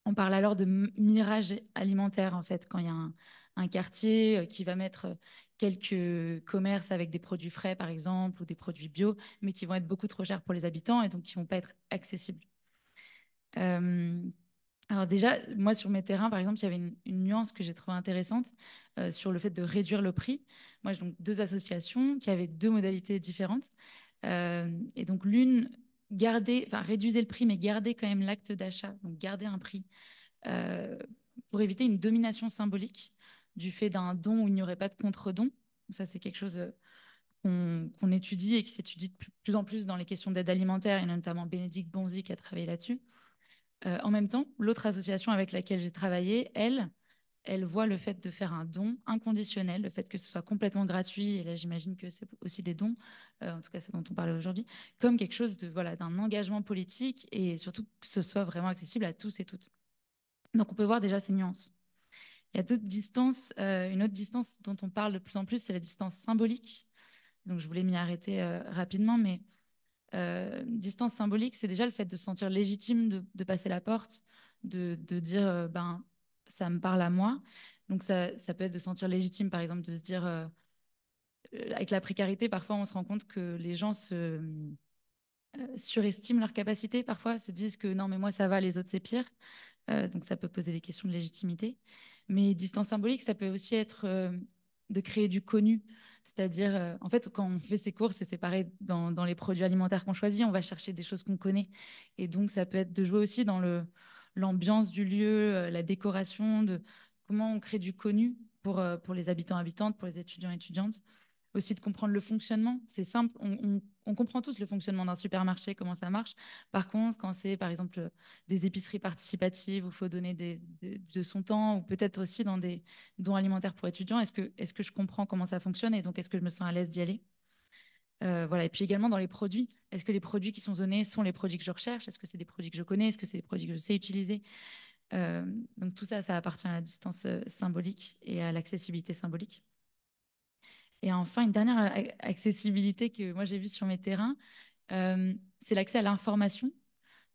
On parle alors de mirage alimentaire, en fait, quand il y a un quartier qui va mettre quelques commerces avec des produits frais, par exemple, ou des produits bio, mais qui vont être beaucoup trop chers pour les habitants et donc qui ne vont pas être accessibles. Alors déjà, moi, sur mes terrains, par exemple, il y avait une nuance que j'ai trouvée intéressante sur le fait de réduire le prix. Moi, j'ai donc 2 associations qui avaient 2 modalités différentes. Et donc, l'une réduisait le prix, mais gardait quand même l'acte d'achat, donc garder un prix euh, pour éviter une domination symbolique du fait d'un don où il n'y aurait pas de contre-don. Ça, c'est quelque chose qu'on étudie et qui s'étudie de plus en plus dans les questions d'aide alimentaire, et notamment Bénédicte Bonzi qui a travaillé là-dessus. En même temps, l'autre association avec laquelle j'ai travaillé, elle voit le fait de faire un don inconditionnel, le fait que ce soit complètement gratuit, et là j'imagine que c'est aussi des dons, en tout cas ce dont on parlait aujourd'hui, comme quelque chose de, voilà, d'un engagement politique et surtout que ce soit vraiment accessible à tous et toutes. Donc on peut voir déjà ces nuances. Il y a d'autres distances. Une autre distance dont on parle de plus en plus, c'est la distance symbolique. Donc je voulais m'y arrêter rapidement, mais distance symbolique, c'est déjà le fait de se sentir légitime de passer la porte, de dire ben ça me parle à moi. Donc ça peut être de se sentir légitime, par exemple, de se dire avec la précarité, parfois on se rend compte que les gens surestiment leurs capacités, parfois se disent que non mais moi ça va, les autres c'est pire. Donc ça peut poser des questions de légitimité. Mais distance symbolique, ça peut aussi être de créer du connu. C'est-à-dire, en fait, quand on fait ses courses, et c'est pareil dans les produits alimentaires qu'on choisit, on va chercher des choses qu'on connaît. Et donc, ça peut être de jouer aussi dans l'ambiance du lieu, la décoration, de comment on crée du connu pour les habitants, habitantes, pour les étudiants, étudiantes. Aussi de comprendre le fonctionnement. C'est simple, on comprend tous le fonctionnement d'un supermarché, comment ça marche. Par contre, quand c'est, par exemple, des épiceries participatives où il faut donner de son temps, ou peut-être aussi dans des dons alimentaires pour étudiants, est-ce que je comprends comment ça fonctionne et donc est-ce que je me sens à l'aise d'y aller? Voilà. Et puis également dans les produits, est-ce que les produits qui sont donnés sont les produits que je recherche? Est-ce que c'est des produits que je connais? Est-ce que c'est des produits que je sais utiliser? Donc tout ça, ça appartient à la distance symbolique et à l'accessibilité symbolique. Et enfin, une dernière accessibilité que moi j'ai vue sur mes terrains, c'est l'accès à l'information,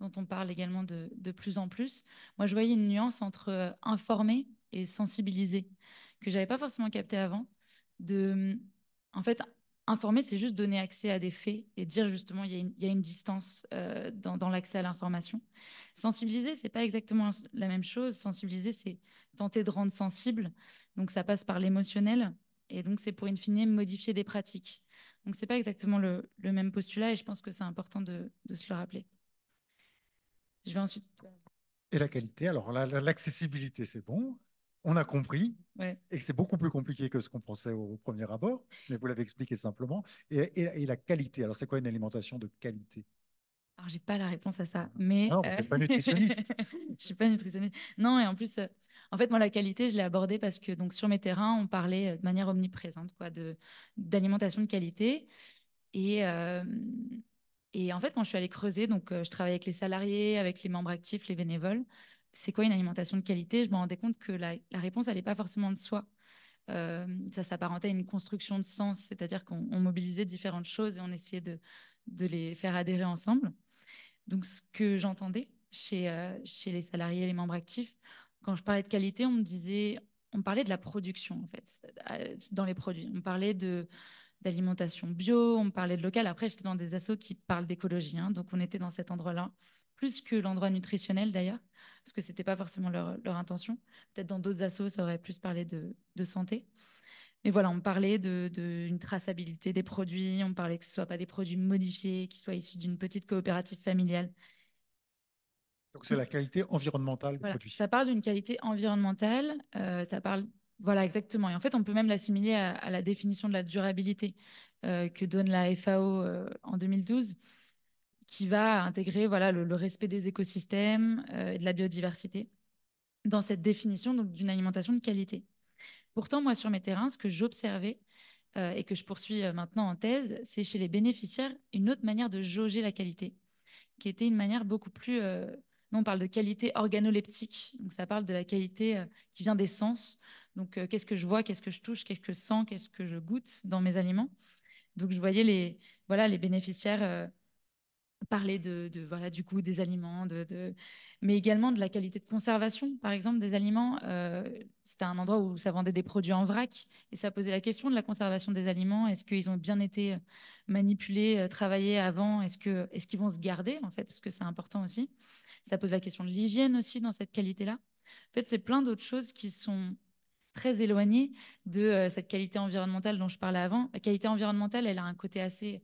dont on parle également de plus en plus. Moi, je voyais une nuance entre informer et sensibiliser, que j'avais pas forcément capté avant. En fait, informer, c'est juste donner accès à des faits et dire justement il y a une distance dans l'accès à l'information. Sensibiliser, c'est pas exactement la même chose. Sensibiliser, c'est tenter de rendre sensible. Donc ça passe par l'émotionnel. Et donc, c'est pour, in fine, modifier des pratiques. Donc, ce n'est pas exactement le même postulat et je pense que c'est important de se le rappeler. Je vais ensuite... Et la qualité, alors l'accessibilité, c'est bon, on a compris, ouais. Et que c'est beaucoup plus compliqué que ce qu'on pensait au premier abord, mais vous l'avez expliqué simplement. Et la qualité, alors c'est quoi une alimentation de qualité? Alors, j'ai pas la réponse à ça, mais... Non, vous n'êtes pas nutritionniste. Je suis pas nutritionniste. Non, et en plus, en fait, moi, la qualité, je l'ai abordée parce que donc, sur mes terrains, on parlait de manière omniprésente quoi, d'alimentation de qualité. Et, et en fait, quand je suis allée creuser, donc je travaille avec les salariés, avec les membres actifs, les bénévoles, c'est quoi une alimentation de qualité? Je me rendais compte que la réponse, elle n'est pas forcément de soi. Ça s'apparentait à une construction de sens, c'est-à-dire qu'on mobilisait différentes choses et on essayait de les faire adhérer ensemble. Donc, ce que j'entendais chez les salariés et les membres actifs, quand je parlais de qualité, on parlait de la production, en fait, dans les produits. On parlait d'alimentation bio, on parlait de local. Après, j'étais dans des assos qui parlent d'écologie, hein, donc on était dans cet endroit-là, plus que l'endroit nutritionnel d'ailleurs, parce que c'était pas forcément leur intention. Peut-être dans d'autres assos, ça aurait plus parlé de santé. Mais voilà, on parlait d'une traçabilité des produits, on parlait que ce ne soit pas des produits modifiés, qui soient issus d'une petite coopérative familiale. Donc c'est la qualité environnementale du Voilà, produit. ça parle d'une qualité environnementale, ça parle, voilà exactement. Et en fait, on peut même l'assimiler à la définition de la durabilité que donne la FAO en 2012, qui va intégrer voilà, le respect des écosystèmes et de la biodiversité dans cette définition d'une alimentation de qualité. Pourtant, moi, sur mes terrains, ce que j'observais et que je poursuis maintenant en thèse, c'est chez les bénéficiaires une autre manière de jauger la qualité, qui était une manière beaucoup plus... nous, on parle de qualité organoleptique, donc ça parle de la qualité qui vient des sens. Donc, qu'est-ce que je vois, qu'est-ce que je touche, qu'est-ce que je sens, qu'est-ce que je goûte dans mes aliments. Donc, je voyais voilà, les bénéficiaires parler voilà, du goût des aliments, mais également de la qualité de conservation, par exemple, des aliments. C'était un endroit où ça vendait des produits en vrac et ça posait la question de la conservation des aliments. Est-ce qu'ils ont bien été manipulés, travaillés avant? Est-ce qu'ils vont se garder, en fait, parce que c'est important aussi. Ça pose la question de l'hygiène aussi dans cette qualité-là. En fait, c'est plein d'autres choses qui sont très éloignées de cette qualité environnementale dont je parlais avant. La qualité environnementale, elle a un côté assez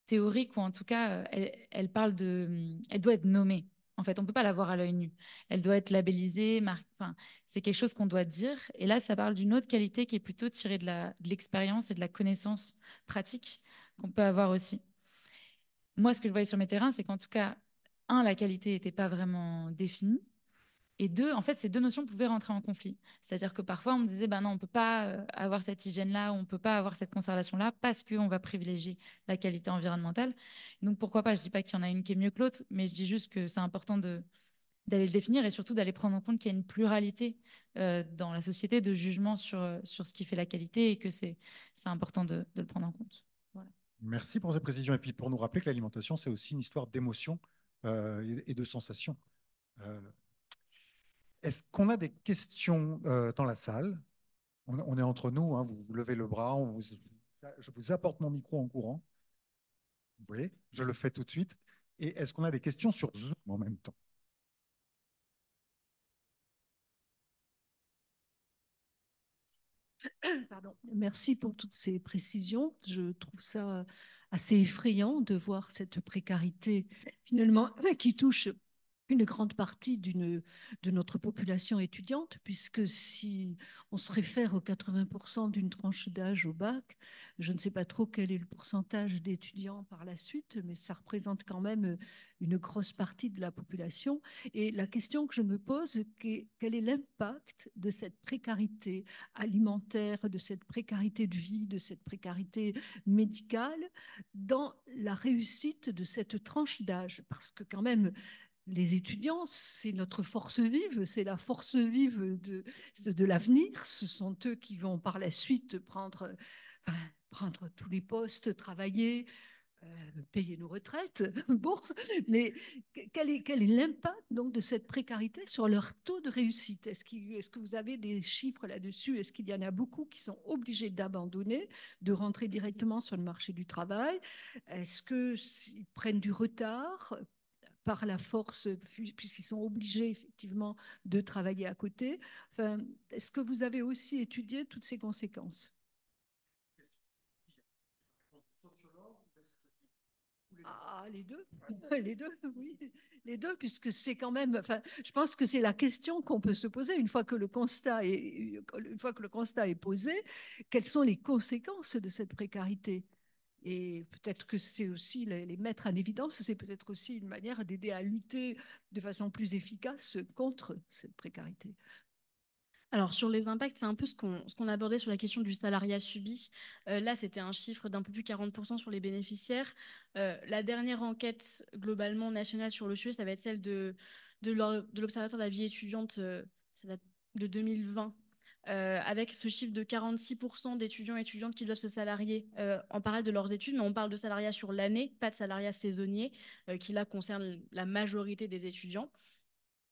théorique, ou en tout cas, elle doit être nommée. En fait, on ne peut pas la voir à l'œil nu. Elle doit être labellisée, enfin, c'est quelque chose qu'on doit dire. Et là, ça parle d'une autre qualité qui est plutôt tirée de l'expérience et de la connaissance pratique qu'on peut avoir aussi. Moi, ce que je voyais sur mes terrains, c'est qu'en tout cas, la qualité n'était pas vraiment définie. Et deux, en fait, ces deux notions pouvaient rentrer en conflit. C'est-à-dire que parfois, on me disait, bah non, on ne peut pas avoir cette hygiène-là, on ne peut pas avoir cette conservation-là parce qu'on va privilégier la qualité environnementale. Donc, pourquoi pas? Je ne dis pas qu'il y en a une qui est mieux que l'autre, mais je dis juste que c'est important d'aller le définir et surtout d'aller prendre en compte qu'il y a une pluralité dans la société de jugement sur ce qui fait la qualité et que c'est important de le prendre en compte. Voilà. Merci pour cette précision. Et puis pour nous rappeler que l'alimentation, c'est aussi une histoire d'émotion et de sensations. Est-ce qu'on a des questions dans la salle? On est entre nous, hein, vous levez le bras, je vous apporte mon micro en courant. Vous voyez, je le fais tout de suite. Et est-ce qu'on a des questions sur Zoom en même temps? Pardon. Merci pour toutes ces précisions. Je trouve ça assez effrayant de voir cette précarité finalement qui touche une grande partie de notre population étudiante, puisque si on se réfère aux 80% d'une tranche d'âge au bac, je ne sais pas trop quel est le pourcentage d'étudiants par la suite, mais ça représente quand même une grosse partie de la population. Et la question que je me pose, quel est l'impact de cette précarité alimentaire, de cette précarité de vie, de cette précarité médicale dans la réussite de cette tranche d'âge? Parce que quand même, les étudiants, c'est notre force vive, c'est la force vive de l'avenir. Ce sont eux qui vont par la suite prendre tous les postes, travailler, payer nos retraites. Bon, mais quel est l'impact donc de cette précarité sur leur taux de réussite? Est-ce que vous avez des chiffres là-dessus? Est-ce qu'il y en a beaucoup qui sont obligés d'abandonner, de rentrer directement sur le marché du travail? Est-ce qu'ils prennent du retard par la force, puisqu'ils sont obligés effectivement de travailler à côté? Enfin, est-ce que vous avez aussi étudié toutes ces conséquences? Ah, les deux, les deux, oui, les deux, puisque c'est quand même, enfin, je pense que c'est la question qu'on peut se poser une fois que le constat est posé, quelles sont les conséquences de cette précarité? Et peut-être que c'est aussi les mettre en évidence, c'est peut-être aussi une manière d'aider à lutter de façon plus efficace contre cette précarité. Alors, sur les impacts, c'est un peu ce qu'on abordait sur la question du salariat subi. Là, c'était un chiffre d'un peu plus de 40% sur les bénéficiaires. La dernière enquête globalement nationale sur le sujet, ça va être celle de l'Observatoire de la vie étudiante, ça date de 2020. Avec ce chiffre de 46% d'étudiants et étudiantes qui doivent se salarier en parallèle de leurs études, mais on parle de salariat sur l'année, pas de salariat saisonnier, qui là concerne la majorité des étudiants.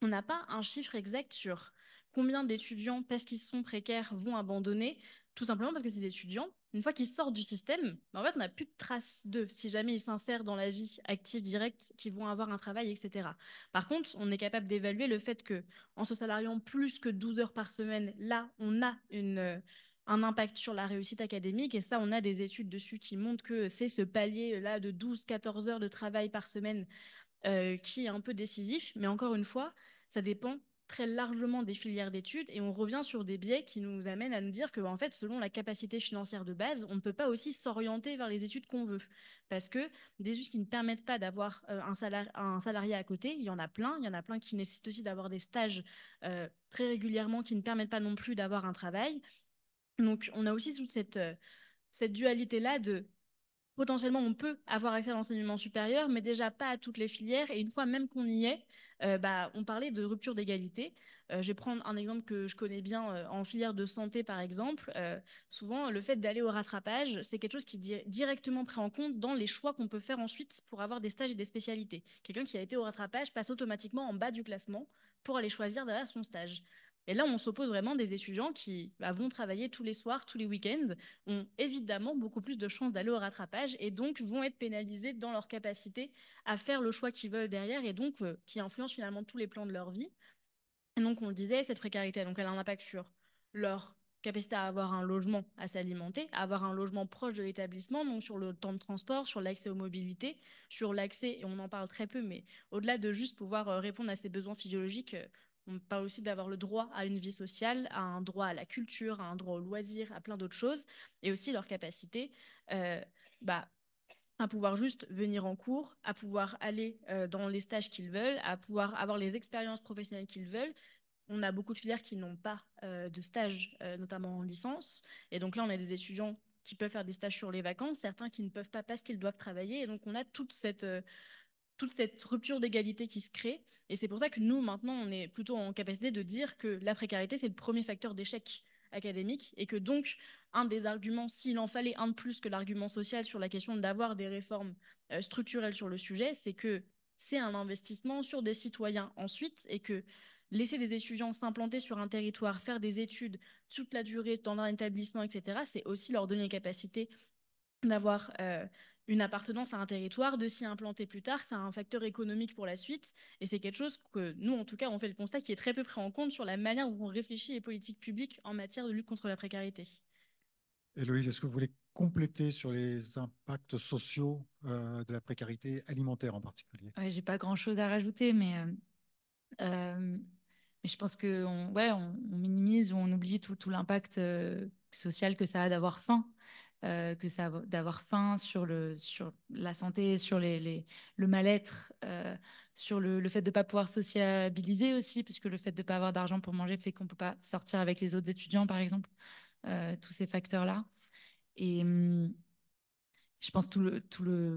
On n'a pas un chiffre exact sur combien d'étudiants, parce qu'ils sont précaires, vont abandonner, tout simplement parce que ces étudiants, une fois qu'ils sortent du système, en fait, on n'a plus de traces d'eux, si jamais ils s'insèrent dans la vie active directe, qu'ils vont avoir un travail, etc. Par contre, on est capable d'évaluer le fait que, en se salariant plus que 12 heures par semaine, là, on a un impact sur la réussite académique. Et ça, on a des études dessus qui montrent que c'est ce palier-là de 12-14 heures de travail par semaine qui est un peu décisif. Mais encore une fois, ça dépend très largement des filières d'études et on revient sur des biais qui nous amènent à nous dire que, en fait, selon la capacité financière de base, on ne peut pas aussi s'orienter vers les études qu'on veut. Parce que des études qui ne permettent pas d'avoir un salarié à côté, il y en a plein. Il y en a plein qui nécessitent aussi d'avoir des stages très régulièrement qui ne permettent pas non plus d'avoir un travail. Donc, on a aussi toute cette dualité-là de potentiellement, on peut avoir accès à l'enseignement supérieur, mais déjà pas à toutes les filières. Et une fois même qu'on y est, on parlait de rupture d'égalité. Je vais prendre un exemple que je connais bien en filière de santé, par exemple. Souvent, le fait d'aller au rattrapage, c'est quelque chose qui est directement pris en compte dans les choix qu'on peut faire ensuite pour avoir des stages et des spécialités. Quelqu'un qui a été au rattrapage passe automatiquement en bas du classement pour aller choisir derrière son stage. Et là, on s'oppose vraiment des étudiants qui vont travailler tous les soirs, tous les week-ends, ont évidemment beaucoup plus de chances d'aller au rattrapage et donc vont être pénalisés dans leur capacité à faire le choix qu'ils veulent derrière et donc qui influencent finalement tous les plans de leur vie. Et donc, on le disait, cette précarité, donc elle a un impact sur leur capacité à avoir un logement, à s'alimenter, à avoir un logement proche de l'établissement, donc sur le temps de transport, sur l'accès aux mobilités, sur l'accès, et on en parle très peu, mais au-delà de juste pouvoir répondre à ces besoins physiologiques, on parle aussi d'avoir le droit à une vie sociale, à un droit à la culture, à un droit au loisir, à plein d'autres choses, et aussi leur capacité euh, bah, à pouvoir juste venir en cours, à pouvoir aller dans les stages qu'ils veulent, à pouvoir avoir les expériences professionnelles qu'ils veulent. On a beaucoup de filières qui n'ont pas de stage, notamment en licence. Et donc là, on a des étudiants qui peuvent faire des stages sur les vacances, certains qui ne peuvent pas parce qu'ils doivent travailler. Et donc, on a toute cette rupture d'égalité qui se crée. Et c'est pour ça que nous, maintenant, on est plutôt en capacité de dire que la précarité, c'est le premier facteur d'échec académique et que donc, un des arguments, s'il en fallait un de plus que l'argument social sur la question d'avoir des réformes structurelles sur le sujet, c'est que c'est un investissement sur des citoyens ensuite et que laisser des étudiants s'implanter sur un territoire, faire des études toute la durée dans un établissement, etc., c'est aussi leur donner les capacités d'avoir une appartenance à un territoire, de s'y implanter plus tard. C'est un facteur économique pour la suite. Et c'est quelque chose que nous, en tout cas, on fait le constat qui est très peu pris en compte sur la manière dont on réfléchit les politiques publiques en matière de lutte contre la précarité. Héloïse, est-ce que vous voulez compléter sur les impacts sociaux de la précarité alimentaire en particulier? Ouais, j'ai pas grand-chose à rajouter, mais je pense qu'on on minimise ou on oublie tout l'impact social que ça a d'avoir faim, d'avoir faim sur la santé, sur le mal-être, sur le fait de ne pas pouvoir sociabiliser aussi, puisque le fait de ne pas avoir d'argent pour manger fait qu'on ne peut pas sortir avec les autres étudiants, par exemple, tous ces facteurs-là. Et je pense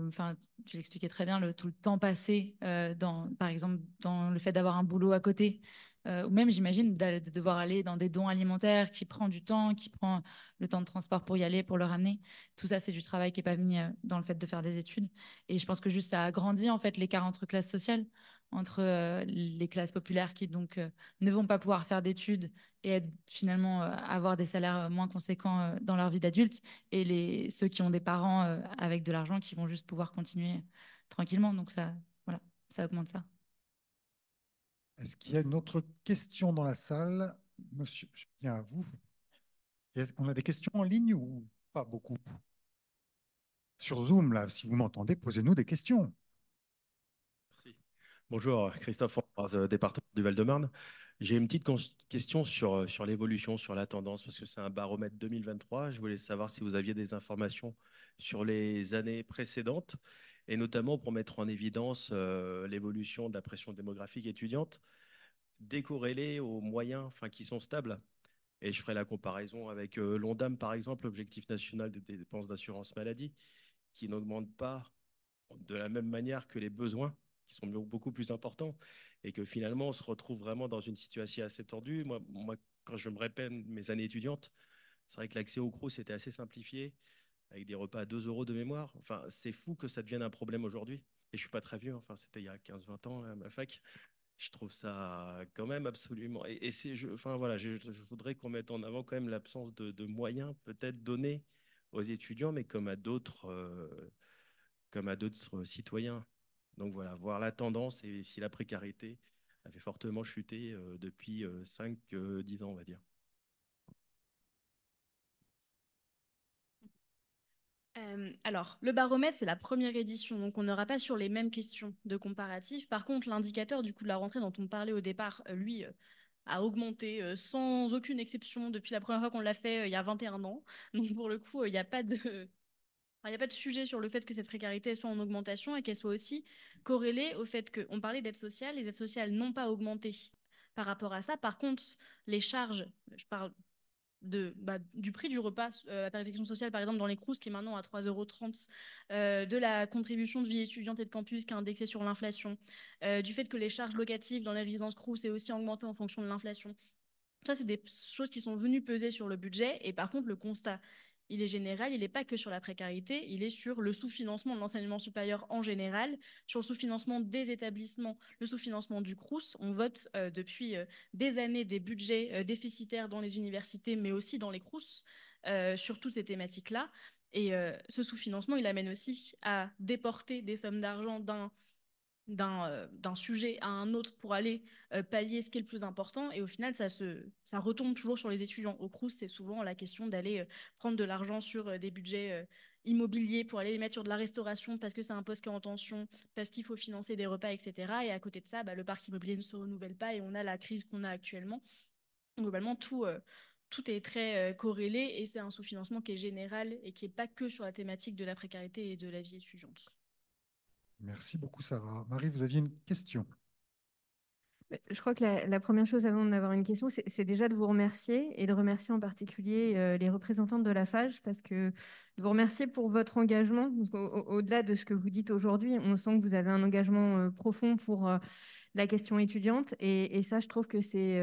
enfin, tu l'expliquais très bien, tout le temps passé par exemple, dans le fait d'avoir un boulot à côté, ou même, j'imagine, de devoir aller dans des dons alimentaires qui prend du temps, qui prend le temps de transport pour y aller, pour le ramener. Tout ça, c'est du travail qui n'est pas mis dans le fait de faire des études. Et je pense que juste ça agrandit en fait l'écart entre classes sociales, entre les classes populaires qui donc ne vont pas pouvoir faire d'études et finalement avoir des salaires moins conséquents dans leur vie d'adulte, et ceux qui ont des parents avec de l'argent qui vont juste pouvoir continuer tranquillement. Donc ça, voilà, ça augmente ça. Est-ce qu'il y a une autre question dans la salle? Monsieur, je viens à vous. On a des questions en ligne ou pas beaucoup? Sur Zoom, là, si vous m'entendez, posez-nous des questions. Merci. Bonjour, Christophe Ambroise, département du Val-de-Marne. J'ai une petite question sur l'évolution, sur la tendance, parce que c'est un baromètre 2023. Je voulais savoir si vous aviez des informations sur les années précédentes, et notamment pour mettre en évidence l'évolution de la pression démographique étudiante, décorrélée aux moyens qui sont stables. Et je ferai la comparaison avec l'ONDAM, par exemple, l'objectif national des dépenses d'assurance maladie, qui n'augmente pas de la même manière que les besoins, qui sont beaucoup plus importants, et que finalement, on se retrouve vraiment dans une situation assez tordue. Moi quand je me répète mes années étudiantes, c'est vrai que l'accès au CROUS était assez simplifié, avec des repas à 2 euros de mémoire. Enfin, c'est fou que ça devienne un problème aujourd'hui. Et je ne suis pas très vieux, enfin, c'était il y a 15-20 ans à ma fac. Je trouve ça quand même absolument. Enfin, voilà, je voudrais qu'on mette en avant quand même l'absence de moyens peut-être donnés aux étudiants, mais comme à d'autres citoyens. Donc voilà, voir la tendance et si la précarité avait fortement chuté depuis 5-10 ans, on va dire. Alors, le baromètre, c'est la première édition, donc on n'aura pas sur les mêmes questions de comparatif. Par contre, l'indicateur du coup de la rentrée dont on parlait au départ, lui, a augmenté sans aucune exception depuis la première fois qu'on l'a fait il y a 21 ans. Donc pour le coup, il n'y a pas de... il n'y a pas de sujet sur le fait que cette précarité soit en augmentation et qu'elle soit aussi corrélée au fait qu'on parlait d'aide sociale. Les aides sociales n'ont pas augmenté par rapport à ça. Par contre, les charges, je parle du prix du repas à tarification sociale, par exemple, dans les Crous, qui est maintenant à 3,30 €, de la contribution de vie étudiante et de campus qui est indexée sur l'inflation, du fait que les charges locatives dans les résidences Crous aient aussi augmenté en fonction de l'inflation. Ça, c'est des choses qui sont venues peser sur le budget. Et par contre, le constat, il est général, il n'est pas que sur la précarité, il est sur le sous-financement de l'enseignement supérieur en général, sur le sous-financement des établissements, le sous-financement du Crous. On vote depuis des années des budgets déficitaires dans les universités, mais aussi dans les Crous, sur toutes ces thématiques-là. Et ce sous-financement, il amène aussi à déporter des sommes d'argent d'un sujet à un autre pour aller pallier ce qui est le plus important. Et au final, ça retombe toujours sur les étudiants. Au Crous, c'est souvent la question d'aller prendre de l'argent sur des budgets immobiliers pour aller les mettre sur de la restauration parce que c'est un poste qui est en tension, parce qu'il faut financer des repas, etc. Et à côté de ça, le parc immobilier ne se renouvelle pas et on a la crise qu'on a actuellement. Globalement, tout est très corrélé et c'est un sous-financement qui est général et qui n'est pas que sur la thématique de la précarité et de la vie étudiante. Merci beaucoup, Sarah. Marie, vous aviez une question. Je crois que la première chose avant d'avoir une question, c'est déjà de vous remercier et de remercier en particulier les représentantes de la FAGE parce que de vous remercier pour votre engagement. Au-delà de ce que vous dites aujourd'hui, on sent que vous avez un engagement profond pour la question étudiante. Et ça, je trouve que c'est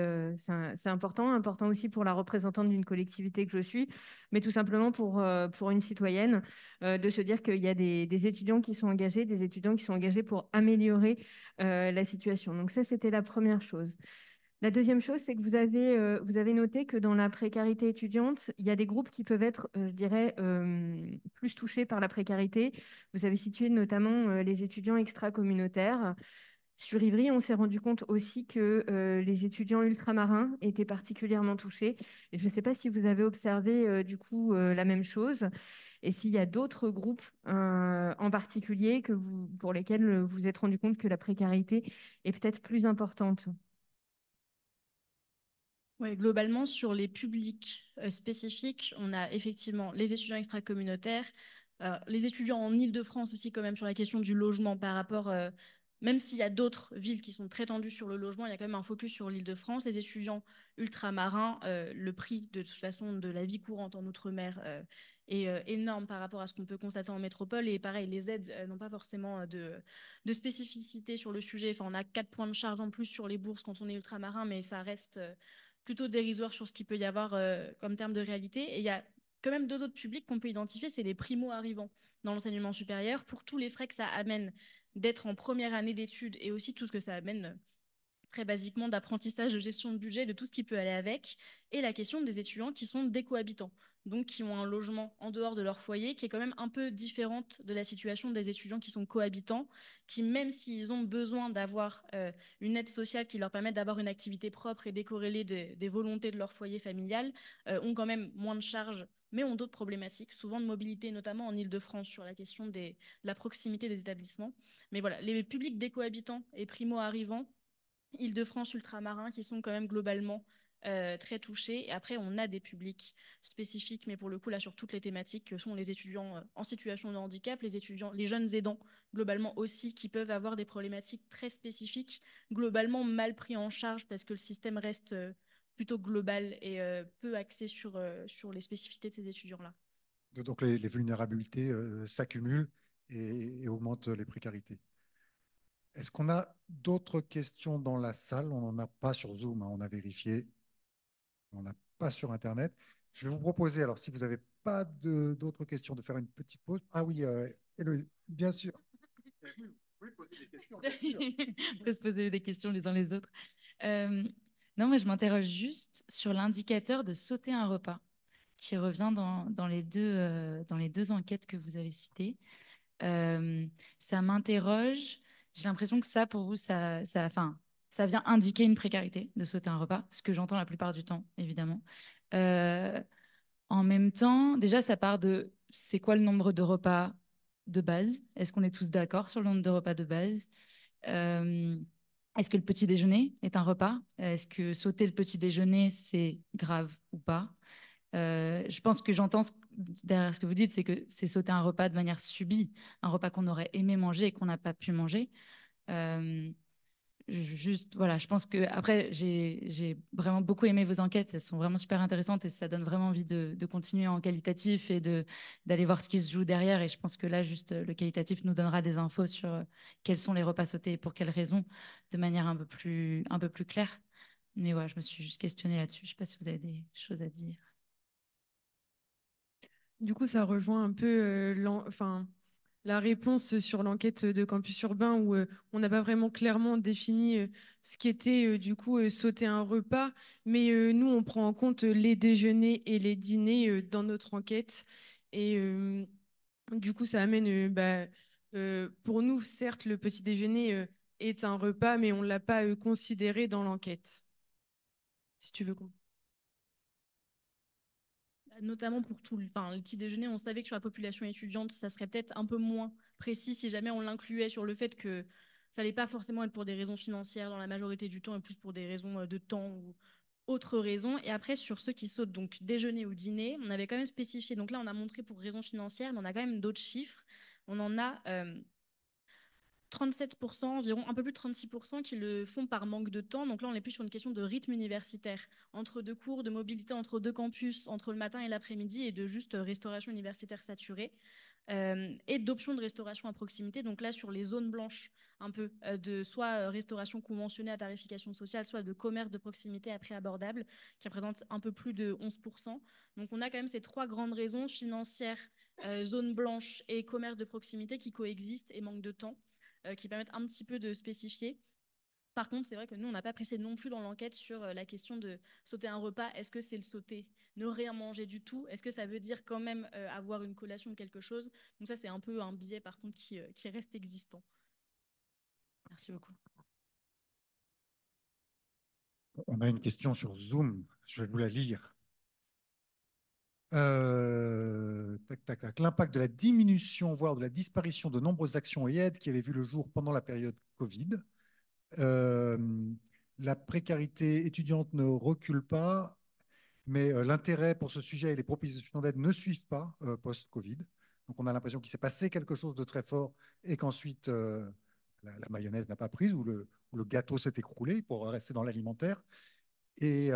important aussi pour la représentante d'une collectivité que je suis, mais tout simplement pour une citoyenne, de se dire qu'il y a des étudiants qui sont engagés, des étudiants qui sont engagés pour améliorer la situation. Donc ça, c'était la première chose. La deuxième chose, c'est que vous avez noté que dans la précarité étudiante, il y a des groupes qui peuvent être, je dirais, plus touchés par la précarité. Vous avez situé notamment les étudiants extra-communautaires. Sur Ivry, on s'est rendu compte aussi que les étudiants ultramarins étaient particulièrement touchés. Et je ne sais pas si vous avez observé du coup la même chose et s'il y a d'autres groupes en particulier pour lesquels vous vous êtes rendu compte que la précarité est peut-être plus importante. Ouais, globalement, sur les publics spécifiques, on a effectivement les étudiants extracommunautaires, les étudiants en Île-de-France aussi quand même sur la question du logement par rapport, même s'il y a d'autres villes qui sont très tendues sur le logement, il y a quand même un focus sur l'Île-de-France. Les étudiants ultramarins, le prix de toute façon de la vie courante en Outre-mer est énorme par rapport à ce qu'on peut constater en métropole. Et pareil, les aides n'ont pas forcément de spécificité sur le sujet. Enfin, on a 4 points de charge en plus sur les bourses quand on est ultramarin, mais ça reste plutôt dérisoire sur ce qu'il peut y avoir comme terme de réalité. Et il y a quand même 2 autres publics qu'on peut identifier, c'est les primo-arrivants dans l'enseignement supérieur, pour tous les frais que ça amène d'être en première année d'études et aussi tout ce que ça amène très basiquement d'apprentissage, de gestion de budget, de tout ce qui peut aller avec, et la question des étudiants qui sont des cohabitants, donc qui ont un logement en dehors de leur foyer, qui est quand même un peu différente de la situation des étudiants qui sont cohabitants, qui même s'ils ont besoin d'avoir une aide sociale qui leur permette d'avoir une activité propre et décorrélée des volontés de leur foyer familial, ont quand même moins de charges, mais ont d'autres problématiques, souvent de mobilité, notamment en Île-de-France, sur la question de la proximité des établissements. Mais voilà, les publics des cohabitants et primo-arrivants, Île-de-France, ultramarins, qui sont quand même globalement très touchés. Et après, on a des publics spécifiques, mais pour le coup, là, sur toutes les thématiques, que sont les étudiants en situation de handicap, les jeunes aidants, globalement aussi, qui peuvent avoir des problématiques très spécifiques, globalement mal pris en charge parce que le système reste plutôt global et peu axé sur les spécificités de ces étudiants-là. Donc les vulnérabilités s'accumulent et augmentent les précarités. Est-ce qu'on a d'autres questions dans la salle? On n'en a pas sur Zoom, hein, on a vérifié. On n'a pas sur Internet. Je vais vous proposer, alors si vous n'avez pas d'autres questions, de faire une petite pause. Ah oui, Héloïse, bien sûr. Vous pouvez poser des questions. On peut se poser des questions les uns les autres. Non, mais je m'interroge juste sur l'indicateur de sauter un repas qui revient dans les deux enquêtes que vous avez citées. Ça m'interroge. J'ai l'impression que ça, pour vous, ça vient indiquer une précarité de sauter un repas, ce que j'entends la plupart du temps, évidemment. En même temps, déjà, ça part de c'est quoi le nombre de repas de base? Est-ce qu'on est tous d'accord sur le nombre de repas de base? Est-ce que le petit déjeuner est un repas? Est-ce que sauter le petit déjeuner, c'est grave ou pas? Je pense que j'entends derrière ce que vous dites, c'est que c'est sauter un repas de manière subie, un repas qu'on aurait aimé manger et qu'on n'a pas pu manger. juste, voilà, je pense que après, j'ai vraiment beaucoup aimé vos enquêtes. Elles sont vraiment super intéressantes et ça donne vraiment envie de continuer en qualitatif et d'aller voir ce qui se joue derrière. Et je pense que là, juste le qualitatif nous donnera des infos sur quels sont les repas sautés et pour quelles raisons, de manière un peu plus claire. Mais ouais, je me suis juste questionnée là-dessus. Je sais pas si vous avez des choses à dire. Du coup, ça rejoint un peu la réponse sur l'enquête de Campus Urbain où on n'a pas vraiment clairement défini ce qu'était du coup sauter un repas, mais nous, on prend en compte les déjeuners et les dîners dans notre enquête. Et du coup, ça amène, pour nous, certes, le petit déjeuner est un repas, mais on ne l'a pas considéré dans l'enquête, si tu veux comprendre. Notamment pour le petit déjeuner, on savait que sur la population étudiante, ça serait peut-être un peu moins précis si jamais on l'incluait sur le fait que ça n'allait pas forcément être pour des raisons financières dans la majorité du temps, et plus pour des raisons de temps ou autres raisons. Et après, sur ceux qui sautent, donc déjeuner ou dîner, on avait quand même spécifié. Donc là, on a montré pour raisons financières, mais on a quand même d'autres chiffres. On en a 37%, environ un peu plus de 36% qui le font par manque de temps. Donc là, on est plus sur une question de rythme universitaire, entre deux cours, de mobilité entre deux campus, entre le matin et l'après-midi, et de juste restauration universitaire saturée. Et d'options de restauration à proximité. Donc là, sur les zones blanches, un peu de soit restauration conventionnée à tarification sociale, soit de commerce de proximité à prix abordable, qui représente un peu plus de 11%. Donc on a quand même ces trois grandes raisons, financières, zone blanche et commerce de proximité, qui coexistent et manquent de temps, qui permettent un petit peu de spécifier. Par contre, c'est vrai que nous, on n'a pas précisé non plus dans l'enquête sur la question de sauter un repas. Est-ce que c'est le sauter, ne rien manger du tout? Est-ce que ça veut dire quand même avoir une collation ou quelque chose? Donc ça, c'est un peu un biais, par contre, qui reste existant. Merci beaucoup. On a une question sur Zoom. Je vais vous la lire. Tac, tac, tac. L'impact de la diminution, voire de la disparition de nombreuses actions et aides qui avaient vu le jour pendant la période Covid. Euh, la précarité étudiante ne recule pas, mais l'intérêt pour ce sujet et les propositions d'aide ne suivent pas post-Covid. Donc on a l'impression qu'il s'est passé quelque chose de très fort et qu'ensuite la mayonnaise n'a pas prise ou le gâteau s'est écroulé pour rester dans l'alimentaire. Et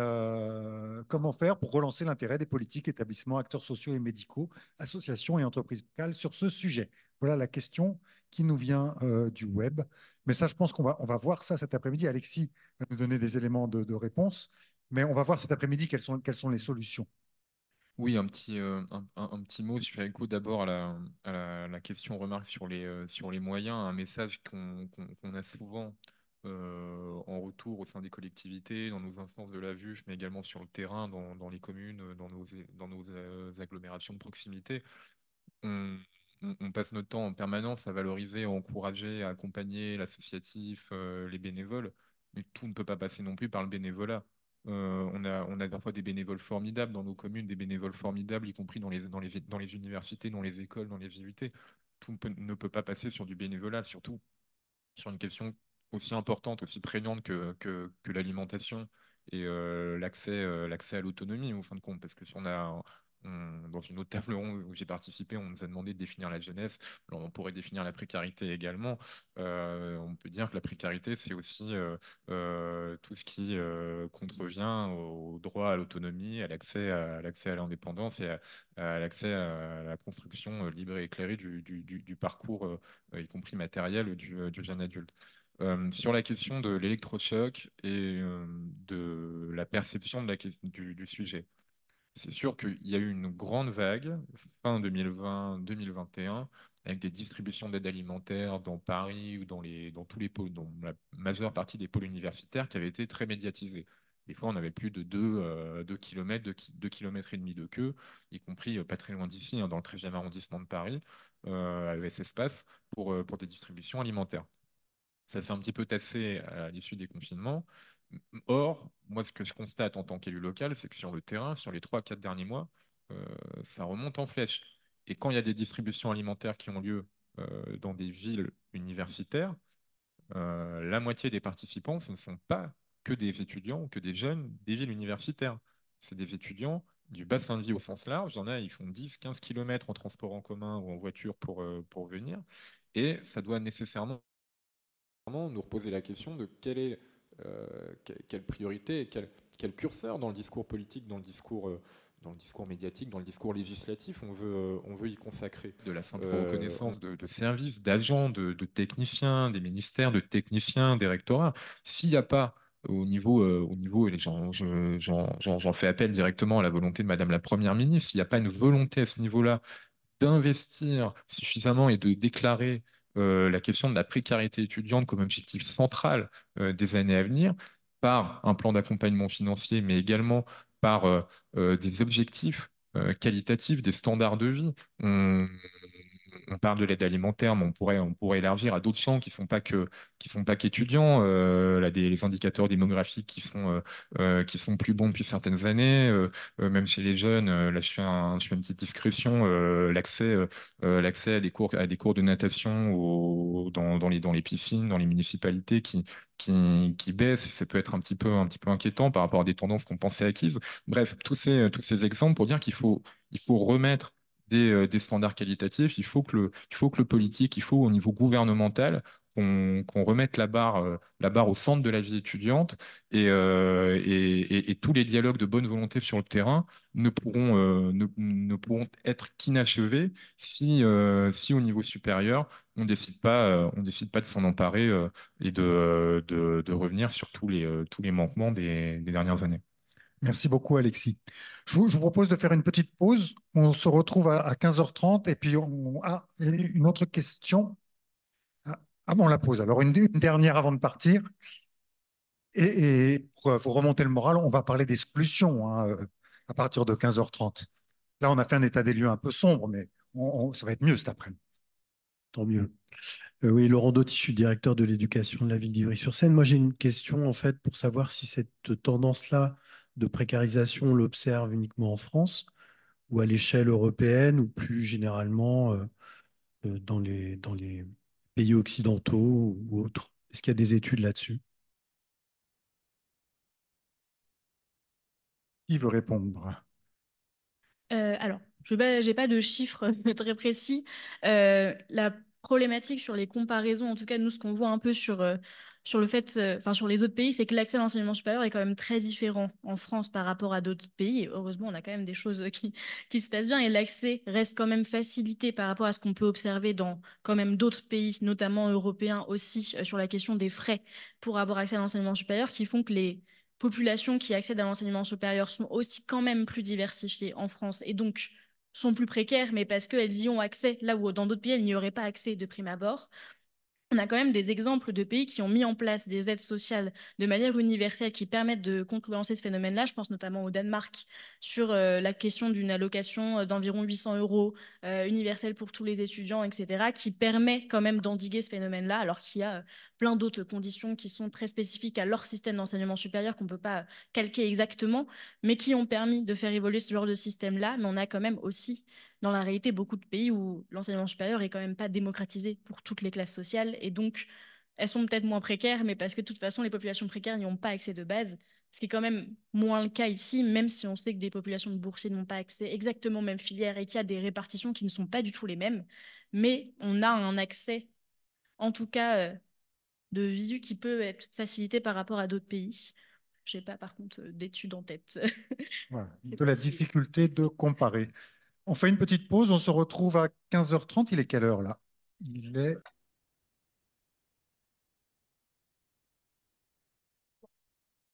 comment faire pour relancer l'intérêt des politiques, établissements, acteurs sociaux et médicaux, associations et entreprises locales sur ce sujet? Voilà la question qui nous vient du web. Mais ça, je pense on va voir ça cet après-midi. Alexis va nous donner des éléments de réponse. Mais on va voir cet après-midi quelles sont les solutions. Oui, un petit mot. Je fais écho d'abord la question remarque sur les moyens, un message qu'on a souvent en retour au sein des collectivités, dans nos instances de la VUF, mais également sur le terrain, dans les communes, dans nos agglomérations de proximité. On, on passe notre temps en permanence à valoriser, à encourager, à accompagner l'associatif, les bénévoles, mais tout ne peut pas passer non plus par le bénévolat. On a parfois des bénévoles formidables dans nos communes, des bénévoles formidables, y compris dans les universités, dans les écoles, dans les IUT. Ne peut pas passer sur du bénévolat, surtout sur une question aussi importante, aussi prégnante que l'alimentation et l'accès à l'autonomie, au fin de compte. Parce que si dans une autre table ronde où j'ai participé, on nous a demandé de définir la jeunesse. Alors, on pourrait définir la précarité également. On peut dire que la précarité, c'est aussi tout ce qui contrevient au droit à l'autonomie, à l'accès à l'indépendance et à l'accès à la construction libre et éclairée du parcours y compris matériel, du jeune adulte. Sur la question de l'électrochoc et de la perception du sujet, c'est sûr qu'il y a eu une grande vague fin 2020-2021 avec des distributions d'aide alimentaire dans Paris ou dans tous les pôles, dans la majeure partie des pôles universitaires qui avaient été très médiatisés. Des fois, on avait plus de 2 km, 2 km et demi de queue, y compris pas très loin d'ici, hein, dans le 13e arrondissement de Paris, à ES Espace, pour des distributions alimentaires. Ça s'est un petit peu tassé à l'issue des confinements. Or, moi, ce que je constate en tant qu'élu local, c'est que sur le terrain, sur les 3 4 derniers mois, euh, ça remonte en flèche. Et quand il y a des distributions alimentaires qui ont lieu dans des villes universitaires, la moitié des participants, ce ne sont pas que des étudiants, que des jeunes des villes universitaires. C'est des étudiants du bassin de vie au sens large. Il y en a, ils font 10-15 km en transport en commun ou en voiture pour venir. Et ça doit nécessairement nous reposer la question de quelle priorité et quel curseur dans le discours politique, dans le discours médiatique, dans le discours législatif, on veut y consacrer. De la simple reconnaissance de services, d'agents, de techniciens, des ministères, de techniciens, des rectorats. S'il n'y a pas au niveau, et j'en fais appel directement à la volonté de Madame la Première ministre, s'il n'y a pas une volonté à ce niveau-là d'investir suffisamment et de déclarer la question de la précarité étudiante comme objectif central des années à venir, par un plan d'accompagnement financier, mais également par des objectifs qualitatifs, des standards de vie. On parle de l'aide alimentaire, mais on pourrait élargir à d'autres champs qui sont pas qu'étudiants. Là, les indicateurs démographiques qui sont plus bons depuis certaines années, même chez les jeunes. Là, je fais une petite discrétion. L'accès à des cours de natation dans les piscines, dans les municipalités qui baissent. Ça peut être un petit peu inquiétant par rapport à des tendances qu'on pensait acquises. Bref, tous ces exemples pour dire il faut remettre des standards qualitatifs, il faut que le politique, il faut au niveau gouvernemental qu'on remette la barre au centre de la vie étudiante et tous les dialogues de bonne volonté sur le terrain ne pourront être qu'inachevés si au niveau supérieur on décide pas de s'en emparer et de revenir sur tous les manquements des dernières années. Merci beaucoup, Alexis. Je vous propose de faire une petite pause. On se retrouve à 15h30 et puis une autre question avant la pause. Alors, une dernière avant de partir. Et pour vous remonter le moral, on va parler des solutions à partir de 15h30. Là, on a fait un état des lieux un peu sombre, mais ça va être mieux cet après-midi. Tant mieux. Oui, Laurent Dotti, je suis directeur de l'éducation de la ville d'Ivry-sur-Seine. Moi, j'ai une question, en fait, pour savoir si cette tendance-là de précarisation, on l'observe uniquement en France ou à l'échelle européenne ou plus généralement dans les pays occidentaux ou autres. Est-ce qu'il y a des études là-dessus? Qui veut répondre? Alors, je n'ai pas de chiffres très précis. La problématique sur les comparaisons, en tout cas, nous, ce qu'on voit un peu sur le fait, sur les autres pays, c'est que l'accès à l'enseignement supérieur est quand même très différent en France par rapport à d'autres pays. Et heureusement, on a quand même des choses qui se passent bien et l'accès reste quand même facilité par rapport à ce qu'on peut observer dans quand même d'autres pays, notamment européens aussi, sur la question des frais pour avoir accès à l'enseignement supérieur qui font que les populations qui accèdent à l'enseignement supérieur sont aussi quand même plus diversifiées en France et donc sont plus précaires, mais parce qu'elles y ont accès, là où dans d'autres pays, elles n'y auraient pas accès de prime abord. On a quand même des exemples de pays qui ont mis en place des aides sociales de manière universelle qui permettent de contrebalancer ce phénomène-là. Je pense notamment au Danemark sur la question d'une allocation d'environ 800 € universelle pour tous les étudiants, etc., qui permet quand même d'endiguer ce phénomène-là, alors qu'il y a plein d'autres conditions qui sont très spécifiques à leur système d'enseignement supérieur qu'on ne peut pas calquer exactement, mais qui ont permis de faire évoluer ce genre de système-là. Mais on a quand même aussi dans la réalité beaucoup de pays où l'enseignement supérieur est quand même pas démocratisé pour toutes les classes sociales et donc elles sont peut-être moins précaires, mais parce que de toute façon les populations précaires n'y ont pas accès de base, ce qui est quand même moins le cas ici, même si on sait que des populations de boursiers n'ont pas accès exactement aux mêmes filières et qu'il y a des répartitions qui ne sont pas du tout les mêmes, mais on a un accès, en tout cas de visu qui peut être facilité par rapport à d'autres pays. Je n'ai pas par contre d'études en tête. Voilà. De la difficulté de comparer. On fait une petite pause, on se retrouve à 15h30. Il est quelle heure là? Il est